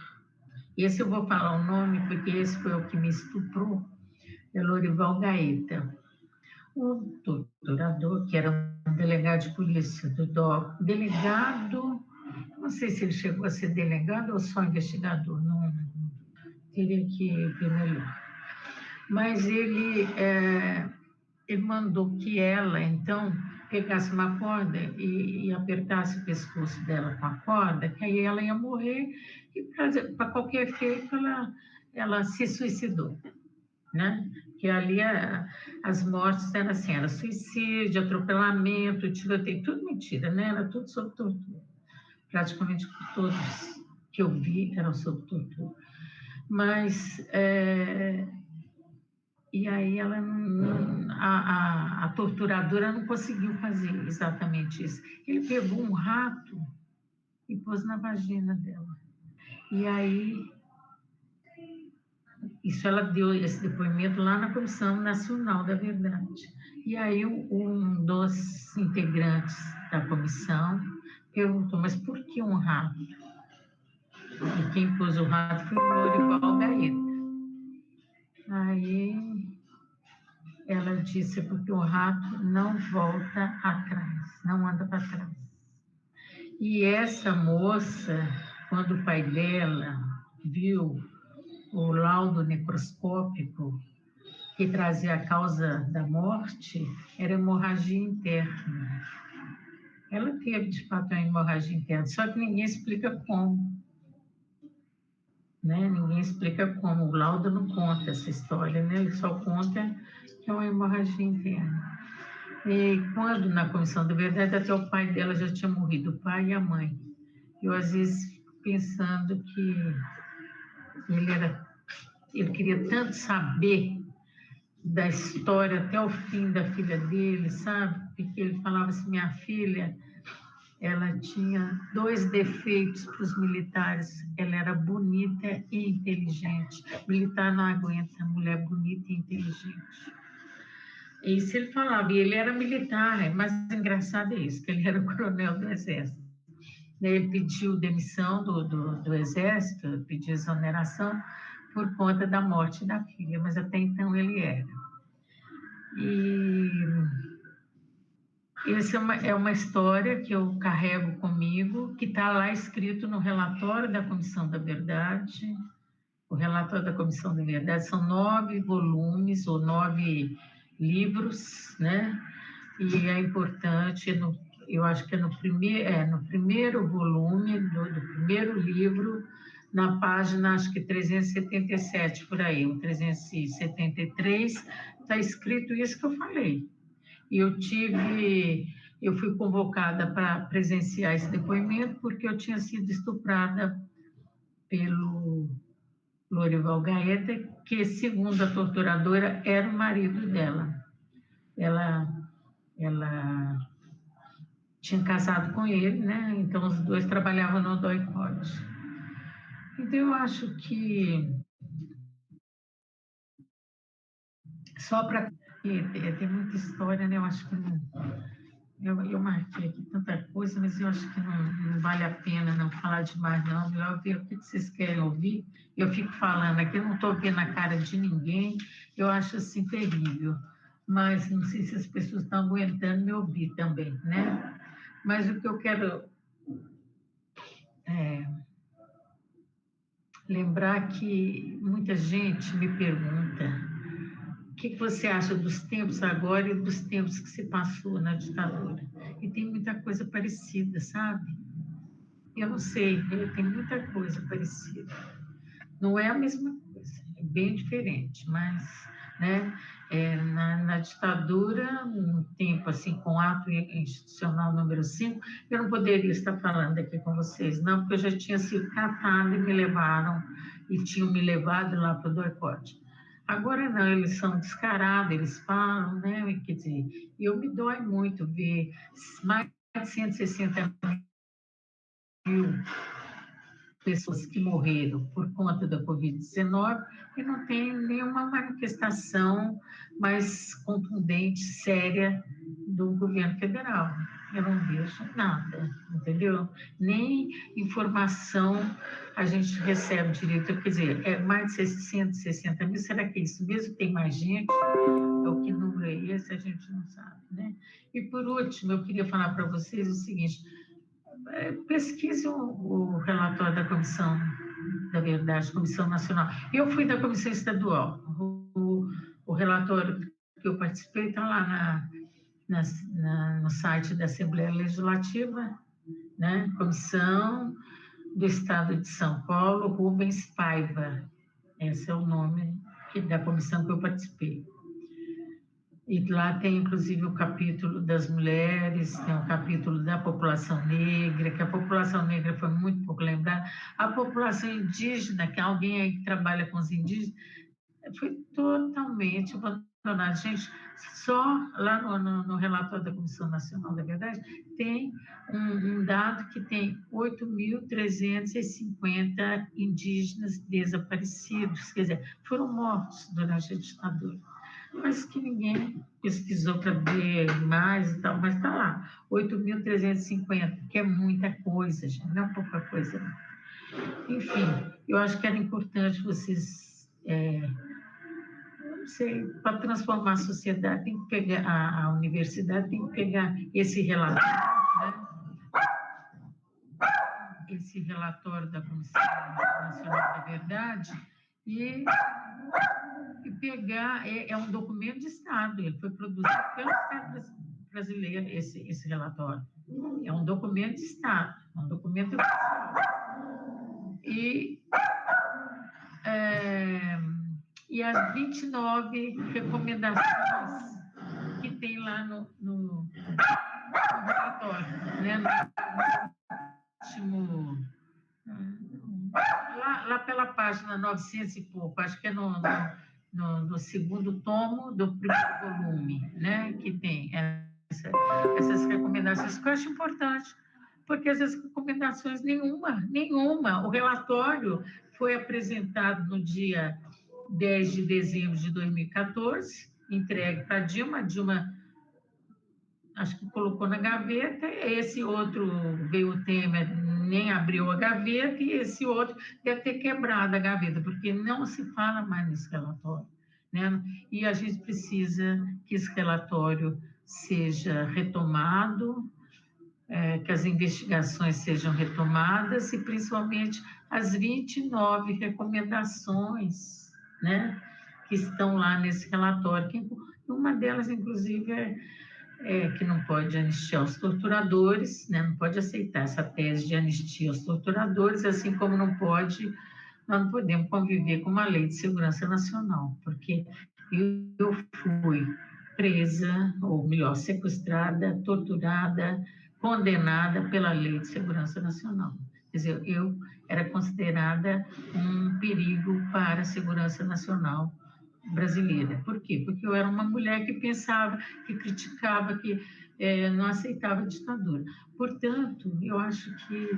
esse eu vou falar o nome, porque esse foi o que me estuprou, é Lorival Gaeta. O torturador, que era um delegado de polícia do DOC, delegado, não sei se ele chegou a ser delegado ou só investigador, não teria que ver melhor. Mas ele mandou que ela, então, pegasse uma corda e apertasse o pescoço dela com a corda, que aí ela ia morrer, e para qualquer efeito ela se suicidou, né? Que ali as mortes eram assim, era suicídio, atropelamento, tiroteio, tudo mentira, né? Era tudo sob tortura. Praticamente todos que eu vi eram sob tortura. Mas, e aí a torturadora não conseguiu fazer exatamente isso. Ele pegou um rato e pôs na vagina dela. E aí, isso ela deu esse depoimento lá na Comissão Nacional da Verdade. E aí um dos integrantes da comissão perguntou, mas por que um rato? E quem pôs o rato foi o Lorival Gaeta. Aí ela disse, porque o rato não volta atrás, não anda para trás. E essa moça, quando o pai dela viu o laudo necroscópico que trazia a causa da morte, era hemorragia interna. Ela teve, de fato, uma hemorragia interna, só que ninguém explica como. Né? Ninguém explica como, o laudo não conta essa história, né? Ele só conta que é uma hemorragia interna. E quando na Comissão da Verdade, até o pai dela já tinha morrido, o pai e a mãe. Eu, às vezes, fico pensando que ele queria tanto saber da história até o fim da filha dele, sabe? Porque ele falava assim, minha filha, ela tinha 2 defeitos para os militares. Ela era bonita e inteligente. Militar não aguenta mulher bonita e inteligente. Isso ele falava, e ele era militar, mas engraçado é isso, que ele era coronel do Exército. Ele pediu demissão do Exército, pediu exoneração por conta da morte da filha, mas até então ele era. E essa é uma história que eu carrego comigo, que está lá escrito no relatório da Comissão da Verdade. O relatório da Comissão da Verdade são 9 volumes ou 9 livros, né? E é importante, eu acho que é no primeiro volume do primeiro livro, na página, acho que 377, por aí, ou 373, está escrito isso que eu falei. E eu fui convocada para presenciar esse depoimento porque eu tinha sido estuprada pelo Lorival Gaeta, que, segundo a torturadora, era o marido dela. Ela tinha casado com ele, né? Então, os dois trabalhavam no DOI-CODE. Então, eu acho que só para... Tem muita história, né? Eu acho que não... Eu marquei aqui tanta coisa, mas eu acho que não vale a pena não falar demais, não. Melhor ver o que vocês querem ouvir. Eu fico falando aqui, eu não estou vendo a cara de ninguém. Eu acho, assim, terrível. mas não sei se as pessoas estão aguentando me ouvir também, né? Mas o que eu quero lembrar que muita gente me pergunta o que você acha dos tempos agora e dos tempos que se passou na ditadura. E tem muita coisa parecida, sabe? Eu não sei, tem muita coisa parecida. Não é a mesma coisa, é bem diferente, mas, né, na ditadura, um tempo assim, com o ato institucional número 5, eu não poderia estar falando aqui com vocês, não, porque eu já tinha sido catada e me levaram, e tinham me levado lá para o doicote. Agora não, eles são descarados, eles falam, né, quer dizer, eu me dói muito ver mais de 160 mil pessoas que morreram por conta da Covid-19 e não tem nenhuma manifestação mais contundente, séria do governo federal. Eu não vejo nada, entendeu? Nem informação a gente recebe direito. Quer dizer, é mais de 660 mil, será que é isso mesmo? Tem mais gente? É o que número é esse? A gente não sabe, né? E por último, eu queria falar para vocês o seguinte: pesquise o relatório da Comissão da Verdade, Comissão Nacional. Eu fui da Comissão Estadual. O relatório que eu participei está lá no site da Assembleia Legislativa, né? Comissão do Estado de São Paulo, Rubens Paiva. Esse é o nome da comissão que eu participei. E lá tem, inclusive, o capítulo das mulheres, tem o capítulo da população negra, que a população negra foi muito pouco lembrada. A população indígena, que alguém aí que trabalha com os indígenas, foi totalmente abandonada. Gente, só lá no relatório da Comissão Nacional da Verdade, tem um dado que tem 8.350 indígenas desaparecidos, quer dizer, foram mortos durante a ditadura, mas que ninguém pesquisou para ver mais e tal, mas está lá, 8.350, que é muita coisa, gente, não é pouca coisa, não. Enfim, eu acho que era importante vocês, não sei, para transformar a sociedade, tem que pegar, a universidade tem que pegar esse relatório, né? Esse relatório da Comissão Nacional da Verdade e pegar, é um documento de Estado, ele foi produzido pelo Estado brasileiro, esse relatório. É um documento de Estado, é um documento e as 29 recomendações que tem lá no relatório, né? No último, lá pela página 900 e pouco, acho que é no segundo tomo do primeiro volume, né? Que tem essas recomendações, que eu acho importante, porque essas recomendações, nenhuma. O relatório foi apresentado no dia 10 de dezembro de 2014, entregue para Dilma, acho que colocou na gaveta, esse outro veio o Temer, nem abriu a gaveta, e esse outro deve ter quebrado a gaveta, porque não se fala mais nesse relatório, né? E a gente precisa que esse relatório seja retomado, que as investigações sejam retomadas e, principalmente, as 29 recomendações, né, que estão lá nesse relatório. Que uma delas, inclusive, é que não pode anistiar os torturadores, né, não pode aceitar essa tese de anistia aos torturadores, assim como nós não podemos conviver com uma lei de segurança nacional, porque eu fui presa, ou melhor, sequestrada, torturada, condenada pela Lei de Segurança Nacional. Quer dizer, eu era considerada um perigo para a segurança nacional brasileira. Por quê? Porque eu era uma mulher que pensava, que criticava, que não aceitava a ditadura. Portanto, eu acho que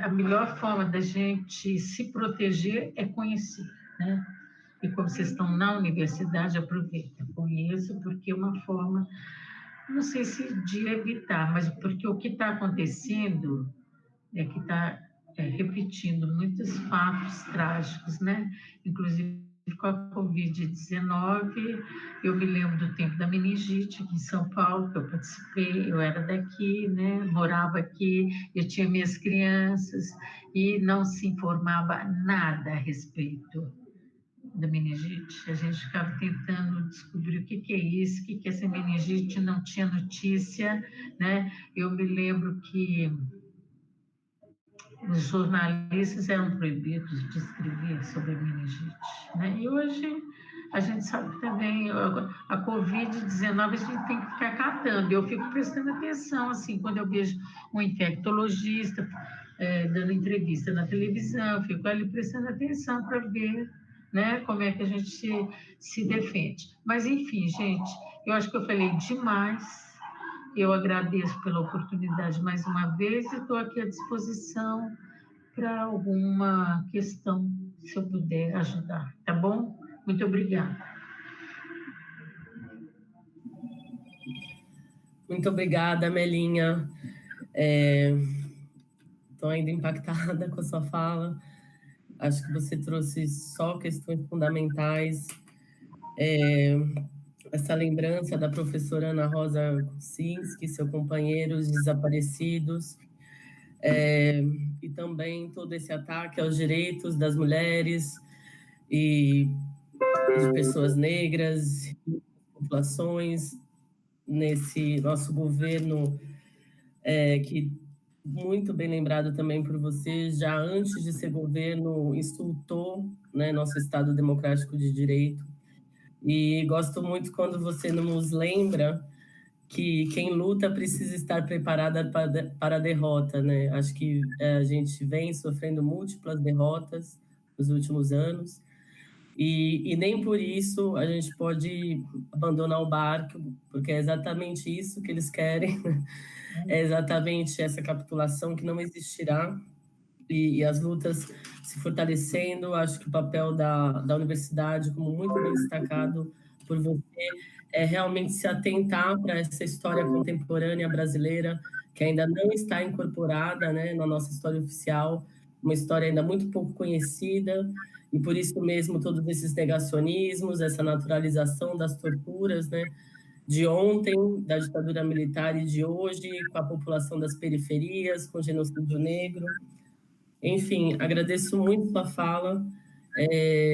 a melhor forma da gente se proteger é conhecer, né? E como vocês estão na universidade, aproveitem, conheçam, porque é uma forma, não sei se de evitar, mas porque o que está acontecendo é que está repetindo muitos fatos trágicos, né? Inclusive com a Covid-19, eu me lembro do tempo da meningite aqui em São Paulo, que eu participei, eu era daqui, né, morava aqui, eu tinha minhas crianças, e não se informava nada a respeito da meningite. A gente ficava tentando descobrir o que que é isso, o que que é essa meningite, não tinha notícia, né? Eu me lembro que os jornalistas eram proibidos de escrever sobre a meningite, né? E hoje a gente sabe também a Covid-19 a gente tem que ficar catando. Eu fico prestando atenção assim quando eu vejo um infectologista dando entrevista na televisão, eu fico ali prestando atenção para ver, né, como é que a gente se defende. Mas enfim, gente, eu acho que eu falei demais. Eu agradeço pela oportunidade mais uma vez e estou aqui à disposição para alguma questão, se eu puder ajudar, tá bom? Muito obrigada. Muito obrigada, Melinha. Estou ainda impactada com a sua fala. Acho que você trouxe só questões fundamentais. Essa lembrança da professora Ana Rosa Kuczynski, seu companheiro, os desaparecidos, e também todo esse ataque aos direitos das mulheres e de pessoas negras, populações, nesse nosso governo, que, muito bem lembrado também por você, já antes de ser governo, insultou, né, nosso Estado democrático de direito. E gosto muito quando você nos lembra que quem luta precisa estar preparada para a derrota, né? Acho que a gente vem sofrendo múltiplas derrotas nos últimos anos, e nem por isso a gente pode abandonar o barco, porque é exatamente isso que eles querem, é exatamente essa capitulação que não existirá, e as lutas se fortalecendo. Acho que o papel da universidade, como muito bem destacado por você, é realmente se atentar para essa história contemporânea brasileira, que ainda não está incorporada, né, na nossa história oficial, uma história ainda muito pouco conhecida, e por isso mesmo todos esses negacionismos, essa naturalização das torturas, né, de ontem, da ditadura militar, e de hoje, com a população das periferias, com o genocídio negro. Enfim, agradeço muito sua fala.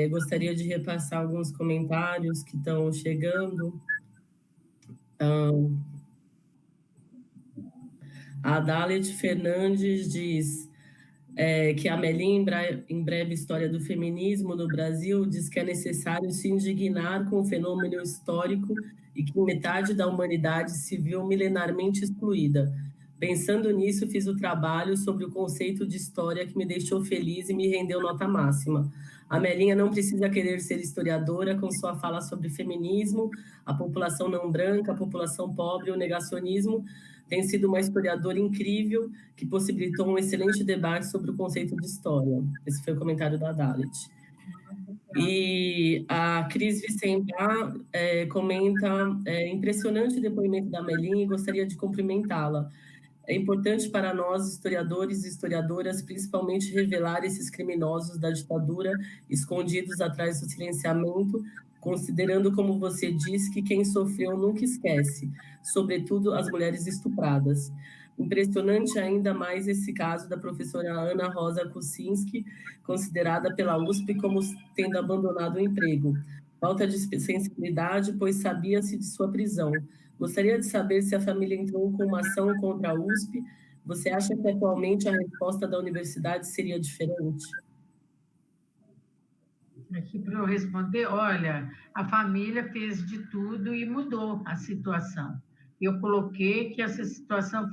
Gostaria de repassar alguns comentários que estão chegando. A Dalet Fernandes diz que a Melinha, em breve História do Feminismo no Brasil, diz que é necessário se indignar com o fenômeno histórico e que metade da humanidade se viu milenarmente excluída. Pensando nisso, fiz o trabalho sobre o conceito de história que me deixou feliz e me rendeu nota máxima. A Melinha não precisa querer ser historiadora com sua fala sobre feminismo, a população não branca, a população pobre, o negacionismo. Tem sido uma historiadora incrível que possibilitou um excelente debate sobre o conceito de história. Esse foi o comentário da Dalit. E a Cris Vicentá comenta, impressionante o depoimento da Melinha e gostaria de cumprimentá-la. É importante para nós, historiadores e historiadoras, principalmente revelar esses criminosos da ditadura escondidos atrás do silenciamento, considerando, como você disse, que quem sofreu nunca esquece, sobretudo as mulheres estupradas. Impressionante ainda mais esse caso da professora Ana Rosa Kuczynski, considerada pela USP como tendo abandonado o emprego. Falta de sensibilidade, pois sabia-se de sua prisão. Gostaria de saber se a família entrou com uma ação contra a USP. Você acha que atualmente a resposta da universidade seria diferente? Aqui para eu responder, olha, a família fez de tudo e mudou a situação. Eu coloquei que essa situação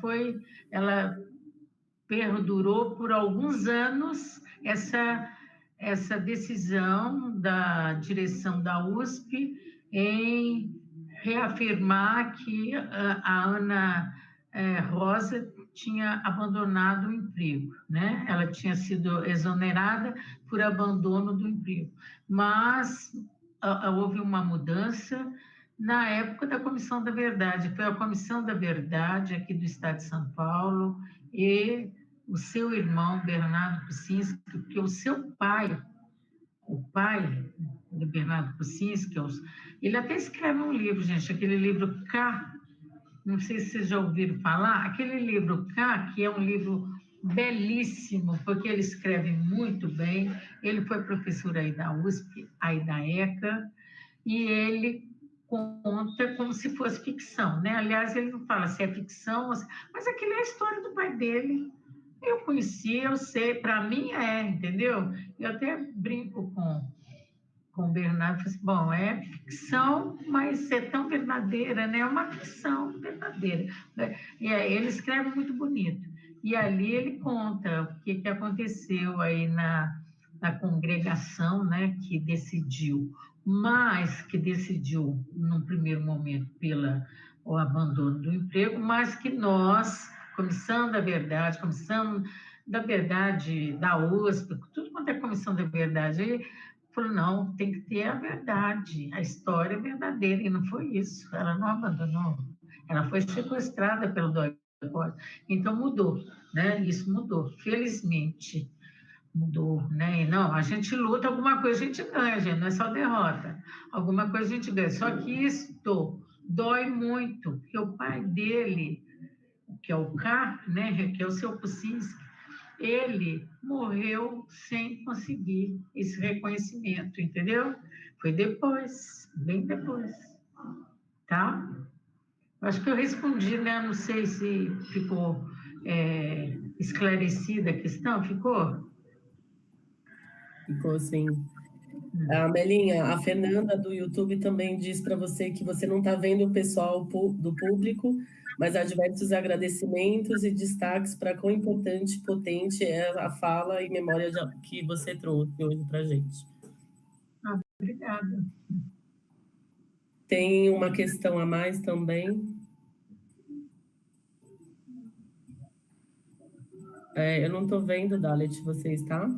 ela perdurou por alguns anos, essa decisão da direção da USP em reafirmar que a Ana Rosa tinha abandonado o emprego, né? Ela tinha sido exonerada por abandono do emprego, mas houve uma mudança na época da Comissão da Verdade. Foi a Comissão da Verdade aqui do Estado de São Paulo e o seu irmão Bernardo Kuczynski, porque o seu pai o pai do Bernardo Kucinski, ele até escreve um livro, gente, aquele livro K, não sei se vocês já ouviram falar, aquele livro K, que é um livro belíssimo, porque ele escreve muito bem, ele foi professor aí da USP, aí da ECA, e ele conta como se fosse ficção, né? Aliás, ele não fala se é ficção, mas aquilo é a história do pai dele. Eu conheci, eu sei, para mim entendeu? Eu até brinco com o Bernardo, falei assim, bom, é ficção, mas é tão verdadeira, né? É uma ficção verdadeira. Né? E aí, ele escreve muito bonito. E ali ele conta o que aconteceu aí na congregação, né, que decidiu, mas que decidiu, num primeiro momento, pelo o abandono do emprego, mas que nós, Comissão da Verdade da USP, tudo quanto é Comissão da Verdade, falou, não, tem que ter a verdade, a história verdadeira, e não foi isso, ela não abandonou, ela foi sequestrada pelo Dói. Então mudou, né? Isso mudou, felizmente mudou, né? E não, a gente luta, alguma coisa a gente ganha, gente, não é só derrota, alguma coisa a gente ganha, só que isso dói muito, porque o pai dele, que é o K, né, que é o seu Kucinski, ele morreu sem conseguir esse reconhecimento, entendeu? Foi depois, bem depois, tá? Acho que eu respondi, né? Não sei se ficou esclarecida a questão, ficou? Ficou assim. A Melinha, a Fernanda do YouTube também diz para você que você não está vendo o pessoal do público, mas há diversos agradecimentos e destaques para quão importante e potente é a fala e memória que você trouxe hoje para a gente. Ah, obrigada. Tem uma questão a mais também. Eu não estou vendo, Dalet, você está?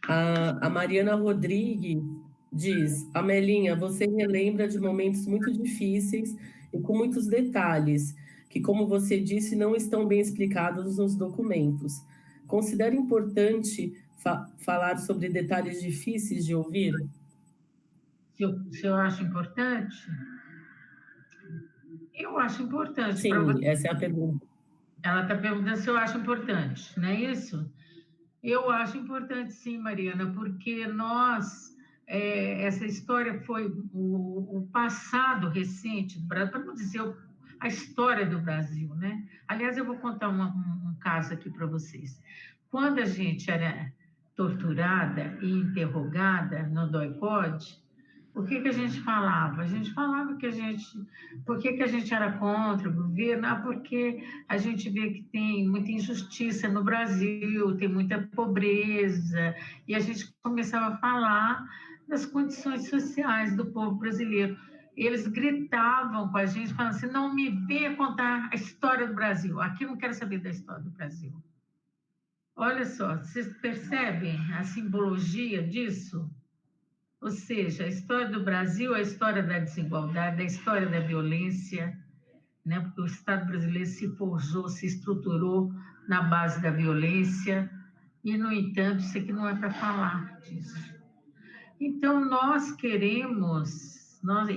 A Mariana Rodrigues diz: Amelinha, você relembra de momentos muito difíceis e com muitos detalhes, que, como você disse, não estão bem explicados nos documentos. Considera importante falar sobre detalhes difíceis de ouvir? Se eu acho importante? Eu acho importante para você. Sim, essa é a pergunta. Ela está perguntando se eu acho importante, não é isso? Eu acho importante, sim, Mariana, porque essa história foi o passado recente do Brasil, para não dizer a história do Brasil, né? Aliás, eu vou contar um caso aqui para vocês. Quando a gente era torturada e interrogada no DOI-CODE, o que a gente falava? A gente falava por que a gente era contra o governo? Porque a gente vê que tem muita injustiça no Brasil, tem muita pobreza, e a gente começava a falar das condições sociais do povo brasileiro. Eles gritavam com a gente, falando assim: não me venha contar a história do Brasil, aqui eu não quero saber da história do Brasil. Olha só, vocês percebem a simbologia disso? Ou seja, a história do Brasil é a história da desigualdade, a história da violência, né? Porque o Estado brasileiro se forjou, se estruturou na base da violência, e, no entanto, isso aqui não é para falar disso. Então,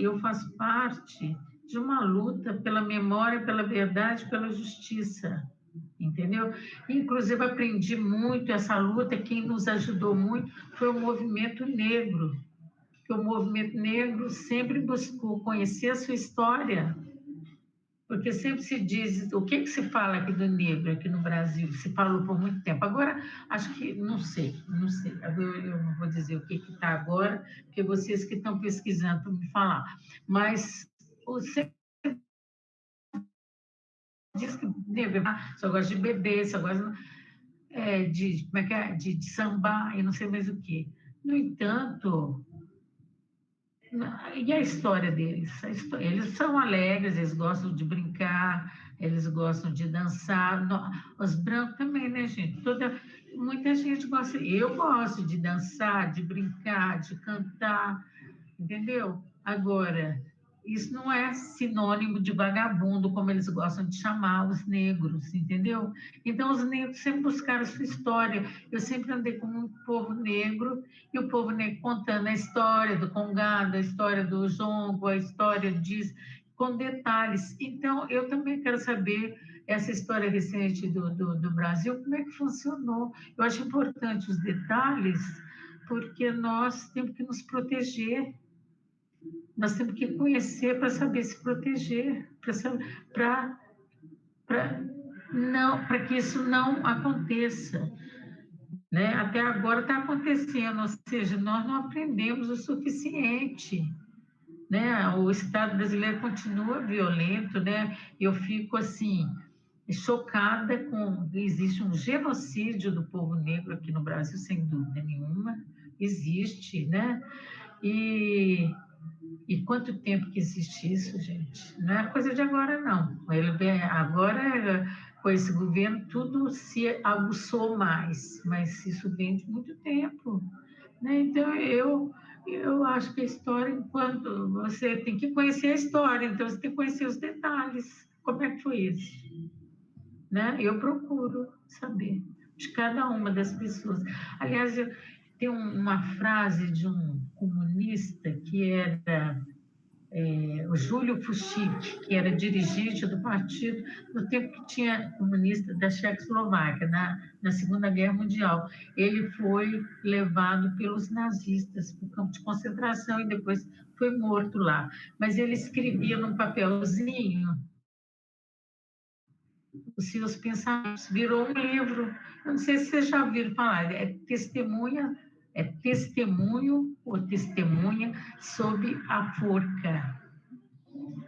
eu faço parte de uma luta pela memória, pela verdade, pela justiça, entendeu? Inclusive, aprendi muito essa luta, quem nos ajudou muito foi o movimento negro, que o movimento negro sempre buscou conhecer a sua história, porque sempre se diz, o que se fala aqui do negro aqui no Brasil? Se falou por muito tempo. Agora, acho que, não sei. Agora eu não vou dizer o que está agora, porque vocês que estão pesquisando para me falar. Mas você diz que negro só gosta de beber, só gosta como é que é? De sambar e não sei mais o quê. No entanto, e a história deles? Eles são alegres, eles gostam de brincar, eles gostam de dançar. Os brancos também, né, gente? Muita gente gosta. Eu gosto de dançar, de brincar, de cantar, entendeu? Agora, isso não é sinônimo de vagabundo, como eles gostam de chamar os negros, entendeu? Então, os negros sempre buscaram sua história. Eu sempre andei com um povo negro, e o povo negro contando a história do Congado, a história do Jongo, a história disso, com detalhes. Então, eu também quero saber essa história recente do Brasil, como é que funcionou. Eu acho importante os detalhes, porque nós temos que nos proteger, nós temos que conhecer para saber se proteger, para que isso não aconteça. Né? Até agora está acontecendo, ou seja, nós não aprendemos o suficiente. Né? O Estado brasileiro continua violento, né? Eu fico assim chocada com existe um genocídio do povo negro aqui no Brasil, sem dúvida nenhuma, existe, né? E e quanto tempo que existe isso, gente? Não é coisa de agora, não. Agora, com esse governo, tudo se aguçou mais, mas isso vem de muito tempo. Né? Então, eu acho que a história, enquanto você tem que conhecer a história, então você tem que conhecer os detalhes. Como é que foi isso? Né? Eu procuro saber de cada uma das pessoas. Aliás, tem uma frase de um comunista que era o Júlio Fuchik, que era dirigente do partido no tempo que tinha comunista da Tchecoslováquia, na Segunda Guerra Mundial. Ele foi levado pelos nazistas para o campo de concentração e depois foi morto lá. Mas ele escrevia num papelzinho os seus pensamentos, virou um livro. Eu não sei se vocês já ouviram falar, é testemunho ou testemunha sob a forca.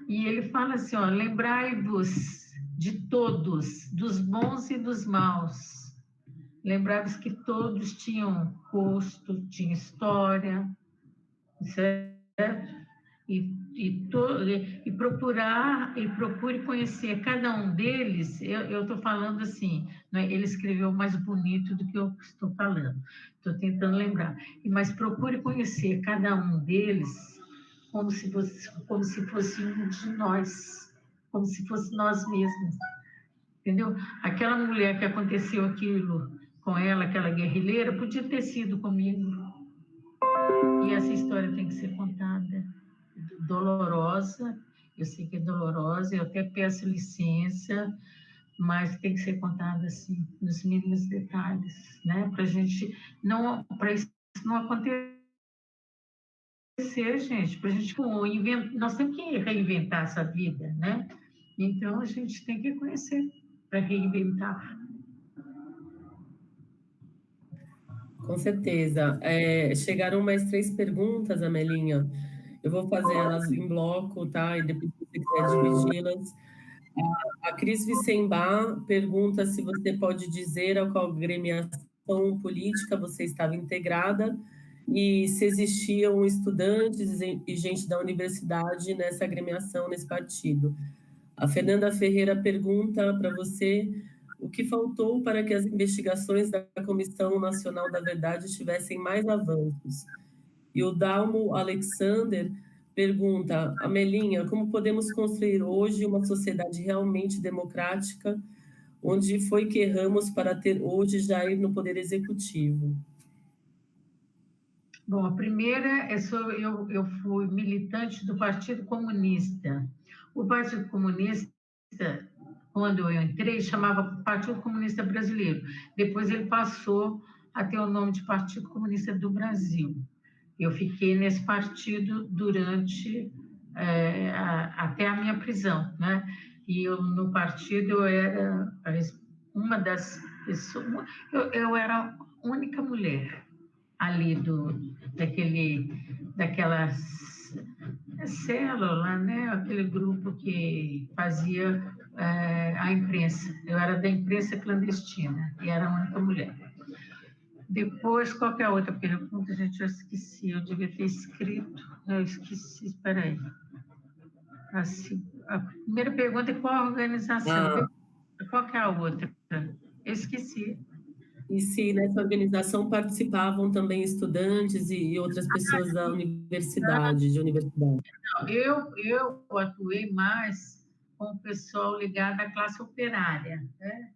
E ele fala assim, ó, lembrai-vos de todos, dos bons e dos maus. Lembrai-vos que todos tinham rosto, tinham história, certo? E procure conhecer cada um deles. Eu estou falando assim, né? Ele escreveu mais bonito do que eu estou falando. Estou tentando lembrar. Mas procure conhecer cada um deles como se fosse um de nós, como se fosse nós mesmos, entendeu? Aquela mulher que aconteceu aquilo com ela, aquela guerrilheira, podia ter sido comigo. E essa história tem que ser contada. Dolorosa, eu sei que é dolorosa, eu até peço licença, mas tem que ser contada assim, nos mínimos detalhes, né? Para gente não, para isso não acontecer, gente, para a gente nós temos que reinventar essa vida, né? Então a gente tem que conhecer para reinventar. Com certeza. Chegaram mais 3 perguntas, Amelinha. Eu vou fazer elas em bloco, tá? E depois, se você quiser dividi-las. A Cris Vicembar pergunta se você pode dizer a qual agremiação política você estava integrada e se existiam estudantes e gente da universidade nessa agremiação, nesse partido. A Fernanda Ferreira pergunta para você o que faltou para que as investigações da Comissão Nacional da Verdade tivessem mais avanços. E o Dalmo Alexander pergunta, Amelinha, como podemos construir hoje uma sociedade realmente democrática, onde foi que erramos para ter hoje Jair no Poder Executivo? Bom, a primeira eu fui militante do Partido Comunista. O Partido Comunista, quando eu entrei, chamava Partido Comunista Brasileiro. Depois ele passou a ter o nome de Partido Comunista do Brasil. Eu fiquei nesse partido durante até a minha prisão, né? E no partido eu era uma das pessoas, eu era a única mulher ali daquela célula, né? Aquele grupo que fazia a imprensa. Eu era da imprensa clandestina e era a única mulher. Depois, qual que é a outra pergunta? Gente, eu esqueci, eu devia ter escrito. Eu esqueci, espera aí. A primeira pergunta é qual a organização? Ah, Qual que é a outra? Eu esqueci. E se nessa organização participavam também estudantes e outras pessoas da universidade, de universidade? Eu atuei mais com o pessoal ligado à classe operária, né?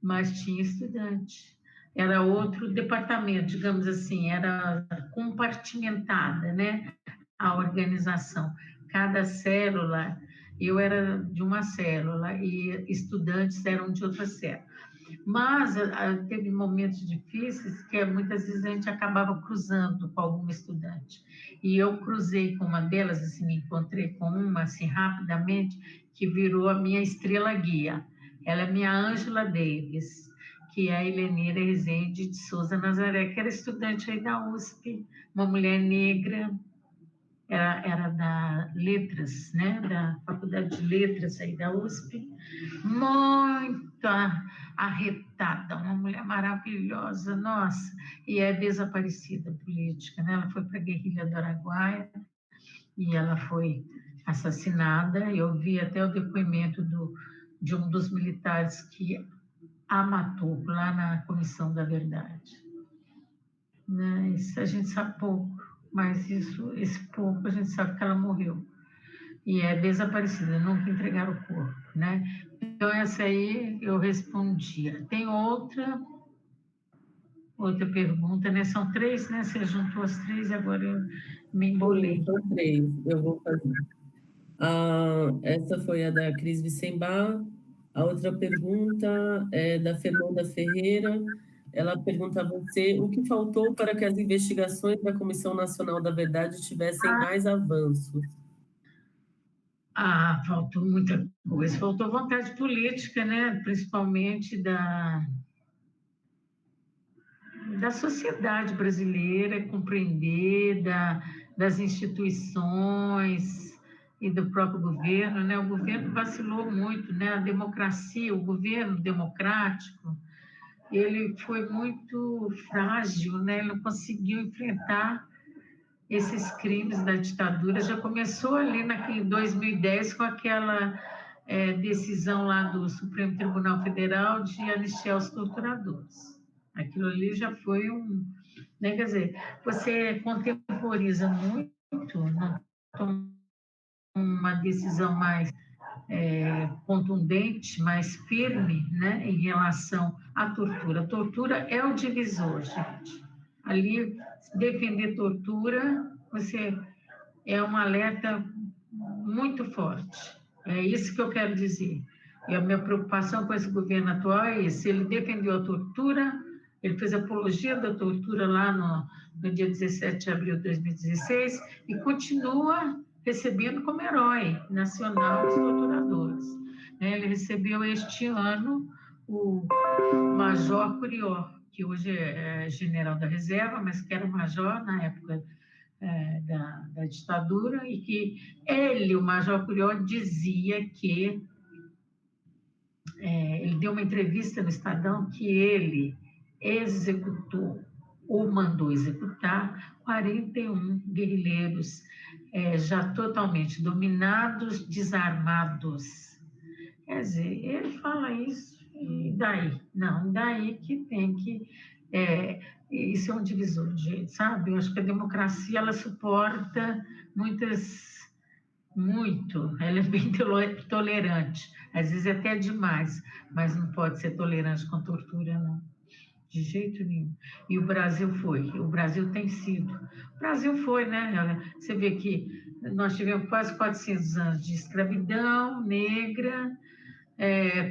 Mas tinha estudante. Era outro departamento, digamos assim, era compartimentada, né? A organização. Cada célula, eu era de uma célula e estudantes eram de outra célula. Mas teve momentos difíceis que muitas vezes a gente acabava cruzando com algum estudante. E eu cruzei com uma delas, assim, me encontrei com uma, assim, rapidamente, que virou a minha estrela guia. Ela é minha Ângela Davis, que é a Helenira Rezende de Souza Nazaré, que era estudante aí da USP, uma mulher negra, era da Letras, né? Da Faculdade de Letras aí da USP, muito arretada, uma mulher maravilhosa, nossa, e é desaparecida política, né? Ela foi para a guerrilha do Araguaia e ela foi assassinada. Eu vi até o depoimento de um dos militares que a matou lá na Comissão da Verdade. Né? Isso a gente sabe pouco, mas esse pouco a gente sabe que ela morreu. E é desaparecida, nunca entregaram o corpo, né? Então, essa aí eu respondia. Tem outra pergunta, né? São três, né? Você juntou as três e agora eu me Sim, embolei. são três, eu vou fazer. Essa foi a da Cris Vicembar. A outra pergunta é da Fernanda Ferreira. Ela pergunta a você o que faltou para que as investigações da Comissão Nacional da Verdade tivessem mais avanços. Faltou muita coisa. Faltou vontade política, né? Principalmente da sociedade brasileira, compreender, das instituições e do próprio governo, né? O governo vacilou muito, né? A democracia, o governo democrático, ele foi muito frágil, né? Ele não conseguiu enfrentar esses crimes da ditadura. Já começou ali em 2010 com aquela decisão lá do Supremo Tribunal Federal de anistiar os torturadores. Aquilo ali já foi né? Quer dizer, você contemporiza muito, não toma uma decisão mais contundente, mais firme, né, em relação à tortura. A tortura é o divisor, gente. Ali, defender tortura, você é um alerta muito forte. É isso que eu quero dizer. E a minha preocupação com esse governo atual é isso. Ele defendeu a tortura, ele fez apologia da tortura lá no dia 17 de abril de 2016 e continua recebendo como herói nacional os torturadores. Ele recebeu este ano o Major Curió, que hoje é general da reserva, mas que era o major na época da ditadura, e que ele, o Major Curió, dizia que ele deu uma entrevista no Estadão que ele executou ou mandou executar 41 guerrilheiros já totalmente dominados, desarmados. Quer dizer, ele fala isso, e daí? Não, daí que tem que. Isso é um divisor de jeito, sabe? Eu acho que a democracia ela suporta ela é bem tolerante, às vezes até demais, mas não pode ser tolerante com tortura, não, de jeito nenhum. E o Brasil tem sido. O Brasil foi, né? Você vê que nós tivemos quase 400 anos de escravidão negra,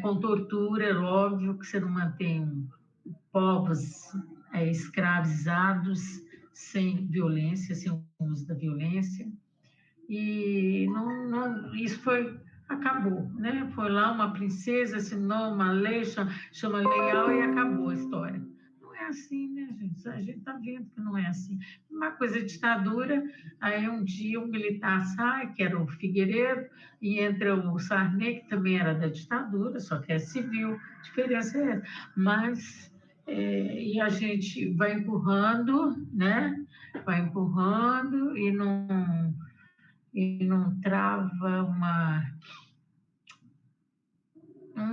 com tortura, é óbvio que você não mantém povos escravizados sem violência, sem o uso da violência. E isso acabou, né? Foi lá uma princesa, assinou uma lei, chama Leal e acabou a história. Não é assim, né, gente? A gente está vendo que não é assim. Uma coisa é ditadura, aí um dia um militar sai, que era o Figueiredo, e entra o Sarney, que também era da ditadura, só que é civil, a diferença é essa. Mas, e a gente vai empurrando, né? Vai empurrando e não trava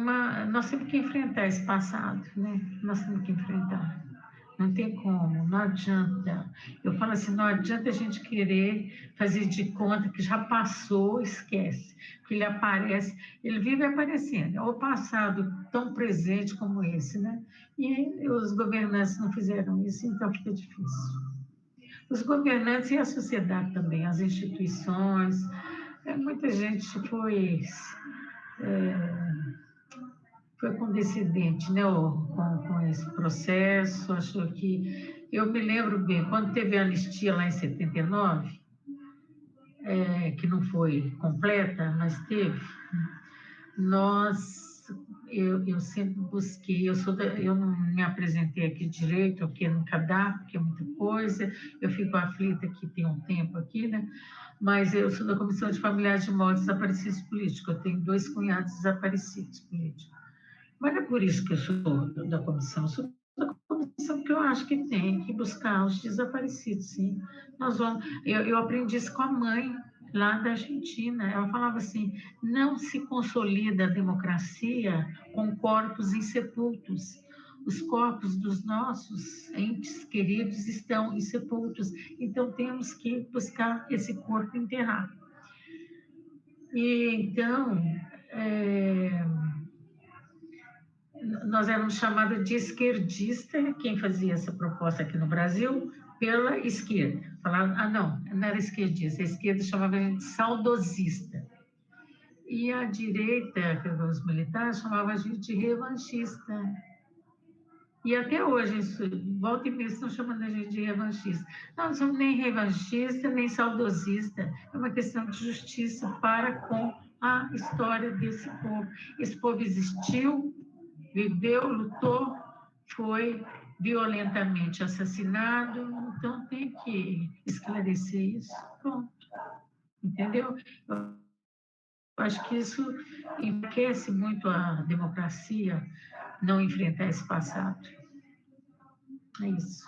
nós temos que enfrentar esse passado, né? Nós temos que enfrentar. Não tem como, não adianta. Eu falo assim, não adianta a gente querer fazer de conta que já passou, esquece. Que ele aparece, ele vive aparecendo. É o passado tão presente como esse, né? E os governantes não fizeram isso, então fica difícil. Os governantes e a sociedade também, as instituições, muita gente foi condescendente, né, com esse processo, achou que... Eu me lembro bem, quando teve a anistia lá em 79, que não foi completa, mas teve, eu sempre busquei, eu não me apresentei aqui direito, porque nunca dá, porque é muita coisa, eu fico aflita aqui tem um tempo aqui, né? Mas eu sou da Comissão de Familiares de Mortos Desaparecidos Políticos, eu tenho 2 cunhados desaparecidos políticos. Mas não é por isso que eu sou da comissão, eu sou da comissão porque eu acho que tem que buscar os desaparecidos, sim. Eu aprendi isso com a mãe lá da Argentina. Ela falava assim: não se consolida a democracia com corpos insepultos. Os corpos dos nossos entes queridos estão insepultos, então temos que buscar esse corpo e enterrar. E então, nós éramos chamados de esquerdista, quem fazia essa proposta aqui no Brasil, pela esquerda. Falava, não era esquerdista, a esquerda chamava a gente de saudosista. E a direita, os militares, chamavam a gente de revanchista. E até hoje, volta e meia, estão chamando a gente de revanchista. Não somos nem revanchista, nem saudosista. É uma questão de justiça para com a história desse povo. Esse povo existiu, viveu, lutou, foi violentamente assassinado, então tem que esclarecer isso. Pronto. Entendeu? Eu acho que isso enriquece muito a democracia, não enfrentar esse passado. É isso.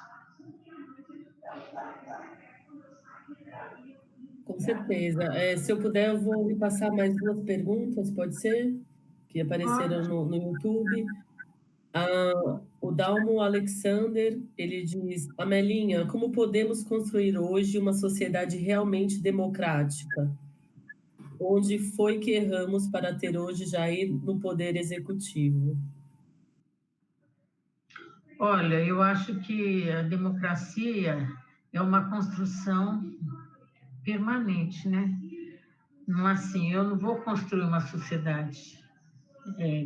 Com certeza. Se eu puder, eu vou lhe passar mais 2 perguntas, pode ser? Que apareceram Pode. no YouTube. O Dalmo Alexander, ele diz: Amelinha, como podemos construir hoje uma sociedade realmente democrática? Onde foi que erramos para ter hoje Jair no poder executivo? Olha, eu acho que a democracia é uma construção permanente, né? Não assim, eu não vou construir uma sociedade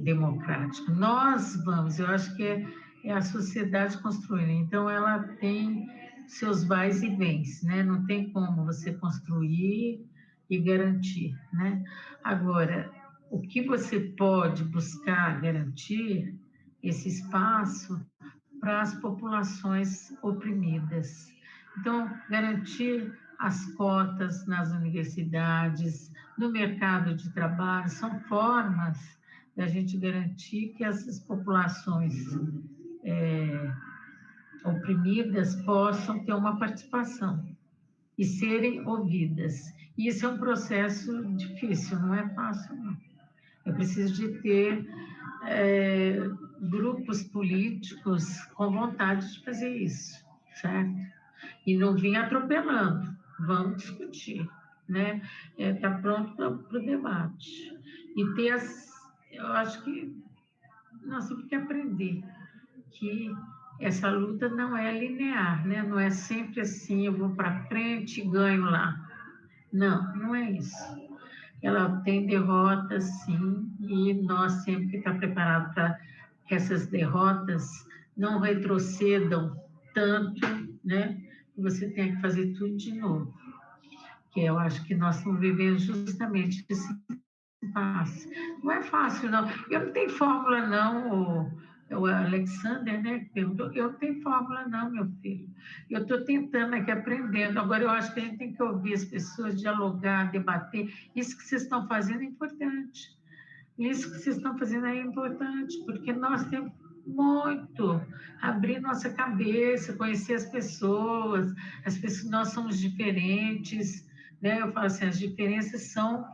democrática. Nós vamos, eu acho que é a sociedade construindo. Então, ela tem seus vais e vens, né? Não tem como você construir e garantir, né? Agora, o que você pode buscar garantir esse espaço para as populações oprimidas. Então, garantir as cotas nas universidades, no mercado de trabalho, são formas da gente garantir que essas populações oprimidas possam ter uma participação e serem ouvidas. E isso é um processo difícil, não é fácil, não. É preciso de ter grupos políticos com vontade de fazer isso, certo? E não vir atropelando, vamos discutir, né? Tá pronto para o debate. E ter eu acho que nós temos que aprender que essa luta não é linear, né? Não é sempre assim, eu vou para frente e ganho lá. Não, não é isso. Ela tem derrotas, sim, e nós sempre que estar preparados para que essas derrotas não retrocedam tanto, né? Que você tenha que fazer tudo de novo. Que eu acho que nós estamos vivendo justamente esse impasse. Não é fácil, não. Eu não tenho fórmula, não, o Alexander, né, que perguntou, eu não tenho fórmula não, meu filho. Eu estou tentando aqui, aprendendo. Agora, eu acho que a gente tem que ouvir as pessoas, dialogar, debater. Isso que vocês estão fazendo é importante. Isso que vocês estão fazendo é importante, porque nós temos muito abrir nossa cabeça, conhecer as pessoas, nós somos diferentes, né? Eu falo assim, as diferenças são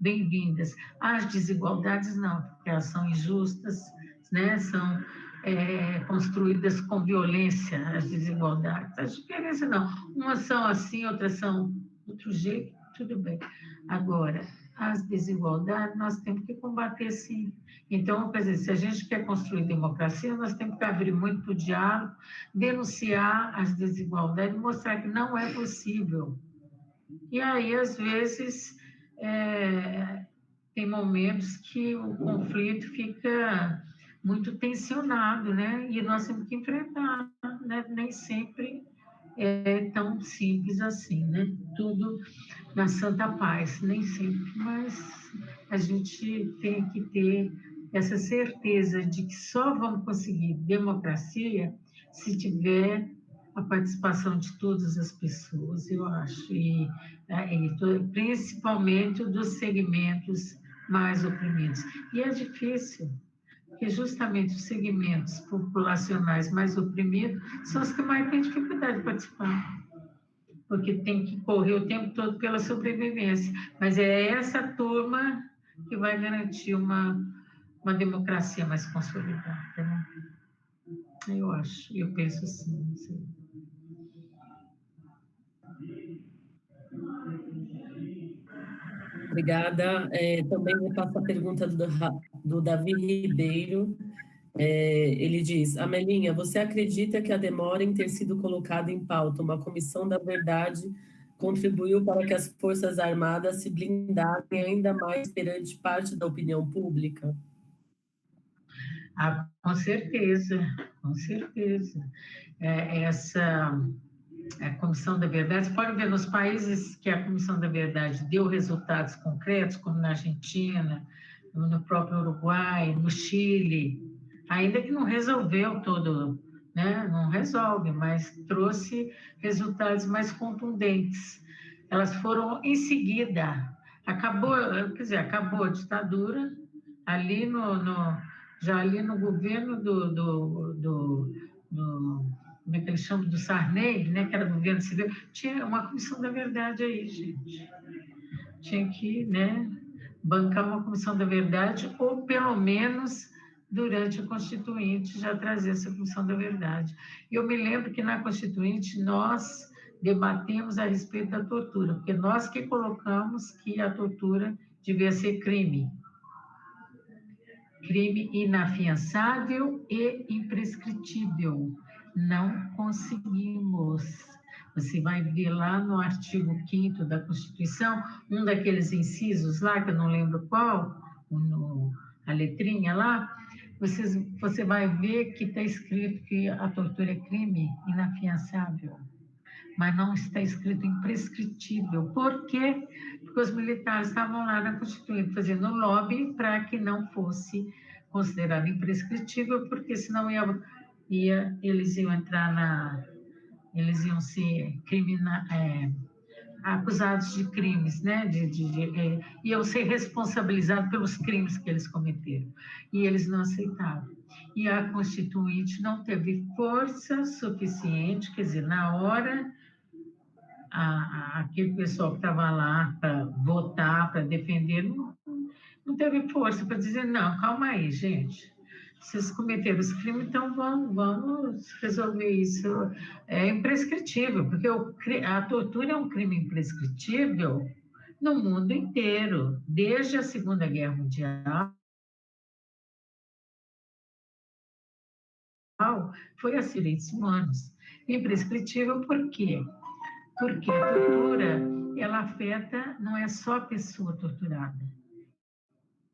bem-vindas. As desigualdades não, porque elas são injustas, né? São construídas com violência, as desigualdades. As diferenças não. Umas são assim, outras são de outro jeito, tudo bem. Agora, as desigualdades nós temos que combater sim. Então, quer dizer, se a gente quer construir democracia, nós temos que abrir muito para o diálogo, denunciar as desigualdades, mostrar que não é possível. E aí, às vezes, tem momentos que o conflito fica muito tensionado, né? E nós temos que enfrentar, né? Nem sempre é tão simples assim, né? Tudo na santa paz, nem sempre, mas a gente tem que ter essa certeza de que só vamos conseguir democracia se tiver a participação de todas as pessoas, eu acho, e principalmente dos segmentos mais oprimidos. E é difícil, porque justamente os segmentos populacionais mais oprimidos são os que mais têm dificuldade de participar, porque tem que correr o tempo todo pela sobrevivência. Mas é essa turma que vai garantir uma democracia mais consolidada, né? Eu acho, eu penso assim, não sei. Obrigada. Também vou passar a pergunta do Davi Ribeiro. Ele diz: Amelinha, você acredita que a demora em ter sido colocada em pauta uma comissão da verdade contribuiu para que as Forças Armadas se blindassem ainda mais perante parte da opinião pública? Ah, com certeza, com certeza. Essa a Comissão da Verdade, você pode ver nos países que a Comissão da Verdade deu resultados concretos, como na Argentina, no próprio Uruguai, no Chile, ainda que não resolveu todo, né? Não resolve, mas trouxe resultados mais contundentes. Elas foram em seguida, acabou a ditadura, ali já ali no governo como é que eles chamam, do Sarney, né, que era governo civil, tinha uma comissão da verdade aí, gente. Tinha que, né, bancar uma comissão da verdade, ou pelo menos durante a Constituinte já trazer essa comissão da verdade. Eu me lembro que na Constituinte nós debatemos a respeito da tortura, porque nós que colocamos que a tortura devia ser crime inafiançável e imprescritível. Não conseguimos. Você vai ver lá no artigo 5º da Constituição, um daqueles incisos lá, que eu não lembro qual, a letrinha lá, você vai ver que está escrito que a tortura é crime inafiançável, mas não está escrito imprescritível. Por quê? Porque os militares estavam lá na Constituinte fazendo lobby para que não fosse considerado imprescritível, porque senão eles iam entrar eles iam ser acusados de crimes, né? Iam ser responsabilizados pelos crimes que eles cometeram. E eles não aceitavam. E a Constituinte não teve força suficiente, quer dizer, na hora aquele pessoal que estava lá para votar, para defender, não teve força para dizer, não, calma aí, gente. Vocês cometeram os crimes, então vamos resolver isso. É imprescritível, porque a tortura é um crime imprescritível no mundo inteiro, desde a Segunda Guerra Mundial, foi a direitos humanos. Imprescritível por quê? Porque a tortura, ela afeta, não é só a pessoa torturada.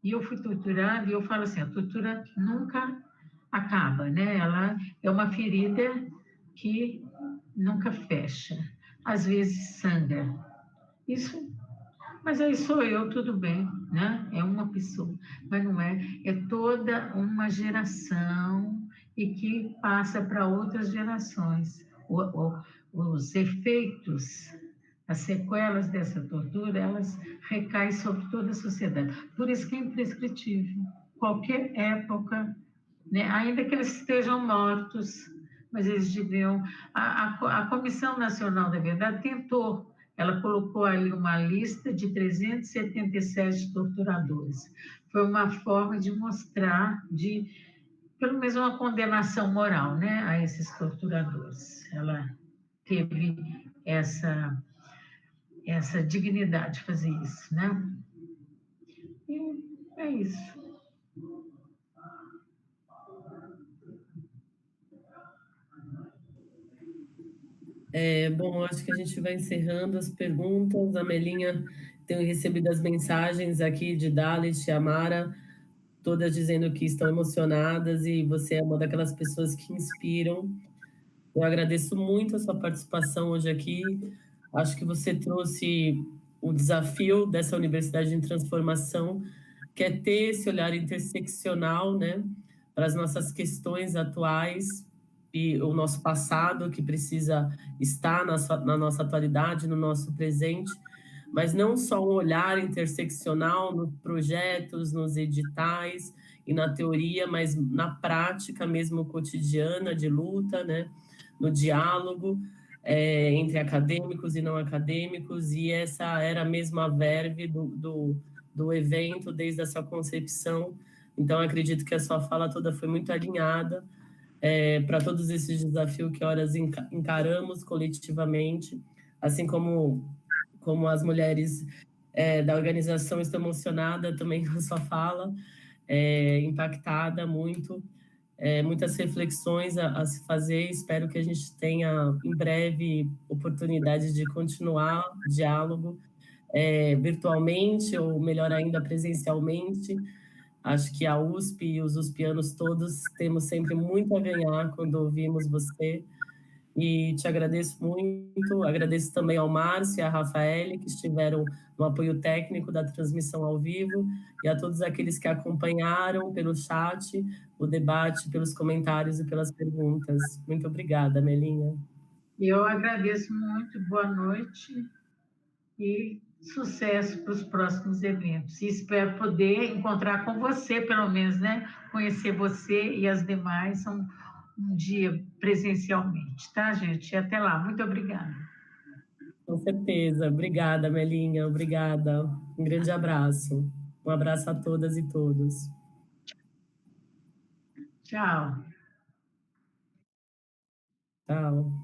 E eu fui torturada, e eu falo assim, a tortura nunca acaba, né? Ela é uma ferida que nunca fecha. Às vezes sangra. Isso, mas aí sou eu, tudo bem, né? É uma pessoa, mas não é. É toda uma geração e que passa para outras gerações. Os efeitos, as sequelas dessa tortura, elas recaem sobre toda a sociedade. Por isso que é imprescritível. Qualquer época, né? Ainda que eles estejam mortos, mas eles deviam... A Comissão Nacional da Verdade tentou ela colocou ali uma lista de 377 torturadores. Foi uma forma de mostrar, de pelo menos uma condenação moral, né, a esses torturadores. Ela teve essa dignidade de fazer isso, né? E é isso. Bom, acho que a gente vai encerrando as perguntas. A Melinha tem recebido as mensagens aqui de Dalit e Amara, todas dizendo que estão emocionadas e você é uma daquelas pessoas que inspiram. Eu agradeço muito a sua participação hoje aqui. Acho que você trouxe o desafio dessa universidade em transformação, que é ter esse olhar interseccional, né, para as nossas questões atuais e o nosso passado que precisa estar na nossa atualidade, no nosso presente, mas não só um olhar interseccional nos projetos, nos editais e na teoria, mas na prática mesmo cotidiana de luta, né, no diálogo entre acadêmicos e não acadêmicos, e essa era mesmo a verve do evento desde a sua concepção. Então, acredito que a sua fala toda foi muito alinhada para todos esses desafios que horas encaramos coletivamente, assim como as mulheres da organização estão emocionadas também com a sua fala, impactada muito, muitas reflexões a se fazer. Espero que a gente tenha em breve oportunidade de continuar o diálogo virtualmente ou melhor ainda presencialmente. Acho que a USP e os USPianos todos temos sempre muito a ganhar quando ouvimos você. E te agradeço muito. Agradeço também ao Márcio e à Rafaele, que estiveram no apoio técnico da transmissão ao vivo, e a todos aqueles que acompanharam pelo chat, o debate, pelos comentários e pelas perguntas. Muito obrigada, Melinha. Eu agradeço muito, boa noite e sucesso para os próximos eventos. E espero poder encontrar com você, pelo menos, né? Conhecer você e as demais um dia presencialmente, tá, gente? E até lá. Muito obrigada. Com certeza. Obrigada, Melinha. Obrigada. Um grande abraço. Um abraço a todas e todos. Tchau. Tchau.